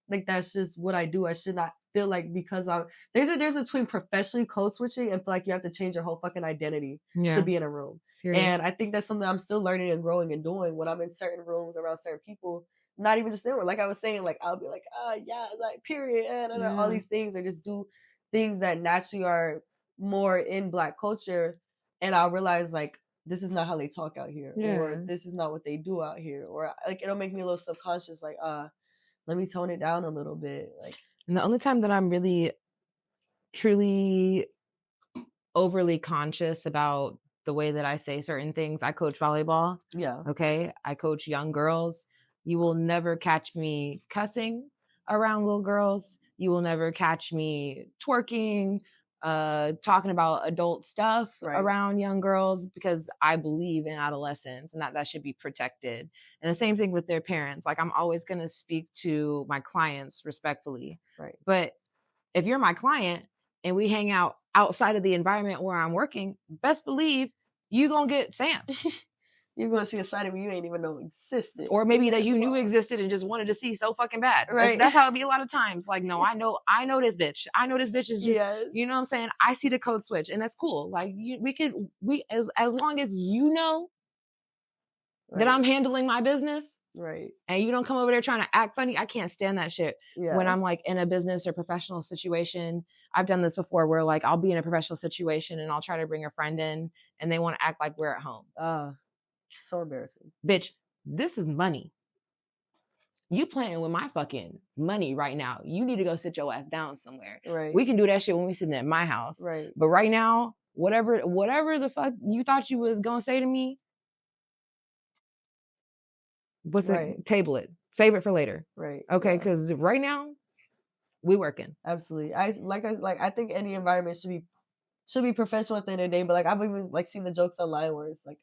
like that's just what I do. I should not feel like because there's a difference between professionally code switching and feel like you have to change your whole fucking identity to be in a room. Period. And I think that's something I'm still learning and growing and doing when I'm in certain rooms around certain people. Not even just there, like I was saying, like I'll be like, yeah, like period, and all these things, or just do things that naturally are more in Black culture, and I'll realize like, this is not how they talk out here, or this is not what they do out here, or like it'll make me a little subconscious, like let me tone it down a little bit. Like, and the only time that I'm really truly overly conscious about the way that I say certain things, I coach volleyball. Yeah. Okay. I coach young girls. You will never catch me cussing around little girls. You will never catch me twerking, talking about adult stuff around young girls, because I believe in adolescence and that should be protected. And the same thing with their parents. Like I'm always going to speak to my clients respectfully. Right. But if you're my client and we hang out outside of the environment where I'm working, best believe you going to get Sam. You're gonna see a side of me you ain't even know existed. Or maybe that you knew existed and just wanted to see so fucking bad. Right. That's how it be a lot of times. Like, no, I know this bitch. I know this bitch is just, Yes. you know what I'm saying? I see the code switch, and that's cool. Like, as long as you know that I'm handling my business, right, and you don't come over there trying to act funny, I can't stand that shit. yeah. When I'm like in a business or professional situation, I've done this before where like I'll be in a professional situation and I'll try to bring a friend in and they want to act like we're at home. So embarrassing. Bitch, this is money. You playing with my fucking money right now. You need to go sit your ass down somewhere. Right. We can do that shit when we sitting at my house. Right. But right now, whatever the fuck you thought you was gonna say to me, what's it? Table it. Save it for later. Right. Okay, because right now, we working. Absolutely. I think any environment should be professional at the end of the day. But like I've even like seen the jokes online where it's like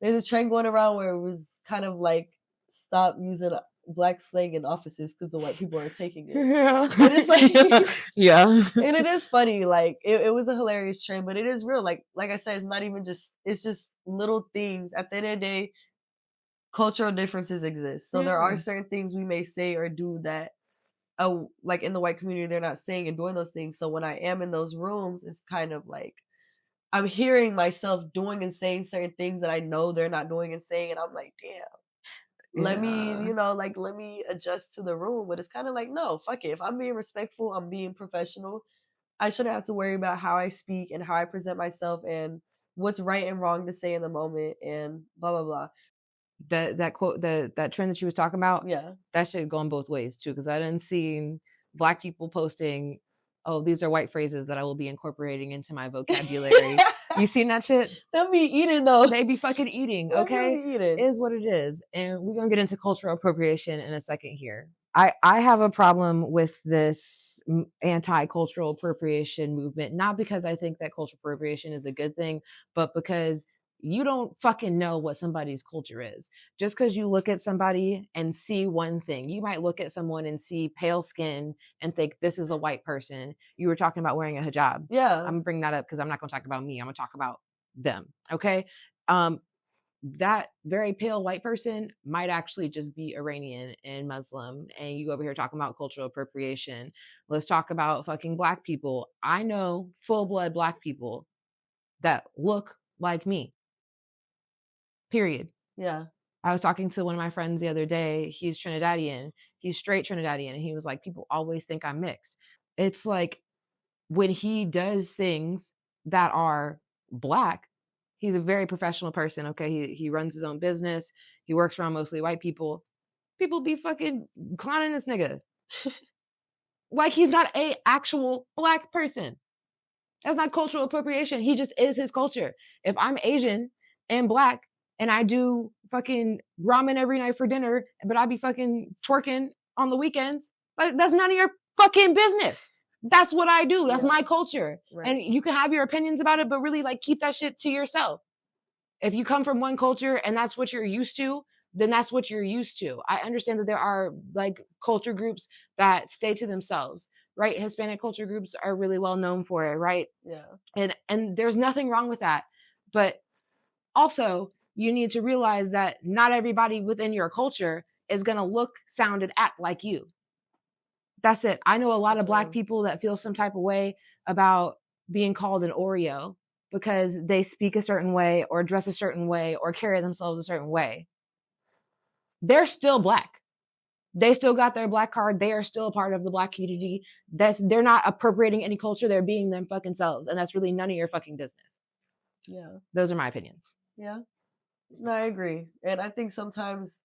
there's a trend going around where it was kind of like stop using black slang in offices because the white people are taking it. Yeah. And it's like yeah. And it is funny. Like it was a hilarious trend, but it is real. Like I said, it's not even it's just little things. At the end of the day, cultural differences exist. So there are certain things we may say or do that like in the white community they're not saying and doing those things. So when I am in those rooms, it's kind of like I'm hearing myself doing and saying certain things that I know they're not doing and saying, and I'm like, damn, let me adjust to the room. But it's kind of like, no, fuck it. If I'm being respectful, I'm being professional. I shouldn't have to worry about how I speak and how I present myself and what's right and wrong to say in the moment and blah blah blah. That quote, that trend that you was talking about, that shit going both ways too. Because I didn't see black people posting, oh, these are white phrases that I will be incorporating into my vocabulary. You seen that shit? They'll be eating though. They be fucking eating. Okay, it is what it is, and we're gonna get into cultural appropriation in a second here. I have a problem with this anti-cultural appropriation movement, not because I think that cultural appropriation is a good thing, but because you don't fucking know what somebody's culture is. Just because you look at somebody and see one thing, you might look at someone and see pale skin and think this is a white person. You were talking about wearing a hijab. Yeah. I'm gonna bring that up because I'm not gonna talk about me. I'm gonna talk about them. Okay. That very pale white person might actually just be Iranian and Muslim, and you over here talking about cultural appropriation. Let's talk about fucking black people. I know full-blood black people that look like me. Period. Yeah. I was talking to one of my friends the other day. He's Trinidadian. He's straight Trinidadian. And he was like, people always think I'm mixed. It's like when he does things that are black, he's a very professional person. Okay. He runs his own business. He works around mostly white people. People be fucking clowning this nigga. Like he's not a actual black person. That's not cultural appropriation. He just is his culture. If I'm Asian and black and I do fucking ramen every night for dinner, but I be fucking twerking on the weekends, like that's none of your fucking business. That's what I do. That's my culture. Right. And you can have your opinions about it, but really like keep that shit to yourself. If you come from one culture and that's what you're used to, then that's what you're used to. I understand that there are like culture groups that stay to themselves, right? Hispanic culture groups are really well known for it, right? Yeah. And there's nothing wrong with that. But also, you need to realize that not everybody within your culture is going to look, sound, and act like you. That's it. I know a lot of black people that feel some type of way about being called an Oreo because they speak a certain way or dress a certain way or carry themselves a certain way. They're still black. They still got their black card. They are still a part of the black community. They're not appropriating any culture. They're being them fucking selves. And that's really none of your fucking business. Yeah. Those are my opinions. Yeah. No, I agree. And I think sometimes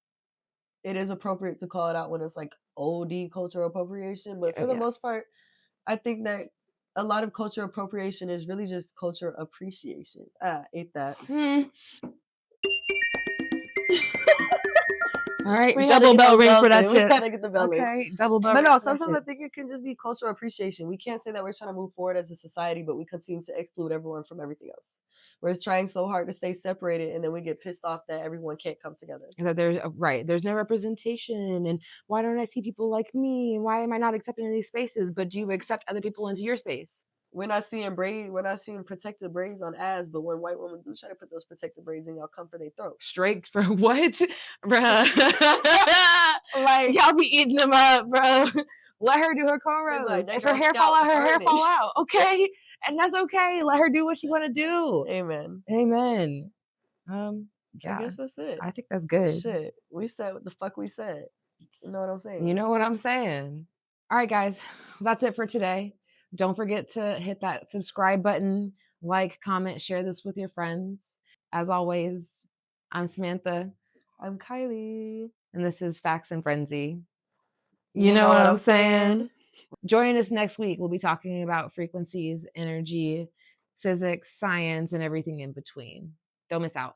it is appropriate to call it out when it's like OD cultural appropriation. But for the most part, I think that a lot of cultural appropriation is really just culture appreciation. Ate that. All right, double bell ring for that shit. We gotta get the bell ring. Okay, double bell. But no, sometimes I think it can just be cultural appreciation. We can't say that we're trying to move forward as a society, but we continue to exclude everyone from everything else. We're trying so hard to stay separated, and then we get pissed off that everyone can't come together. That there's no representation, and why don't I see people like me? And why am I not accepted in these spaces? But do you accept other people into your space? We're not seeing protective braids on ass, but when white women do try to put those protective braids in, y'all come for their throat. Straight for what? Bruh. Like, y'all be eating them up, bro. Let her do her cornrows. Like, if her hair fall out, her hair fall out. Okay? And that's okay. Let her do what she want to do. Amen. Amen. Yeah. I guess that's it. I think that's good. Shit. We said what the fuck we said. You know what I'm saying? You know what I'm saying? All right, guys. That's it for today. Don't forget to hit that subscribe button, like, comment, share this with your friends. As always, I'm Samantha. I'm Kylie. And this is Facts and Frenzy. You know what I'm saying? Join us next week. We'll be talking about frequencies, energy, physics, science, and everything in between. Don't miss out.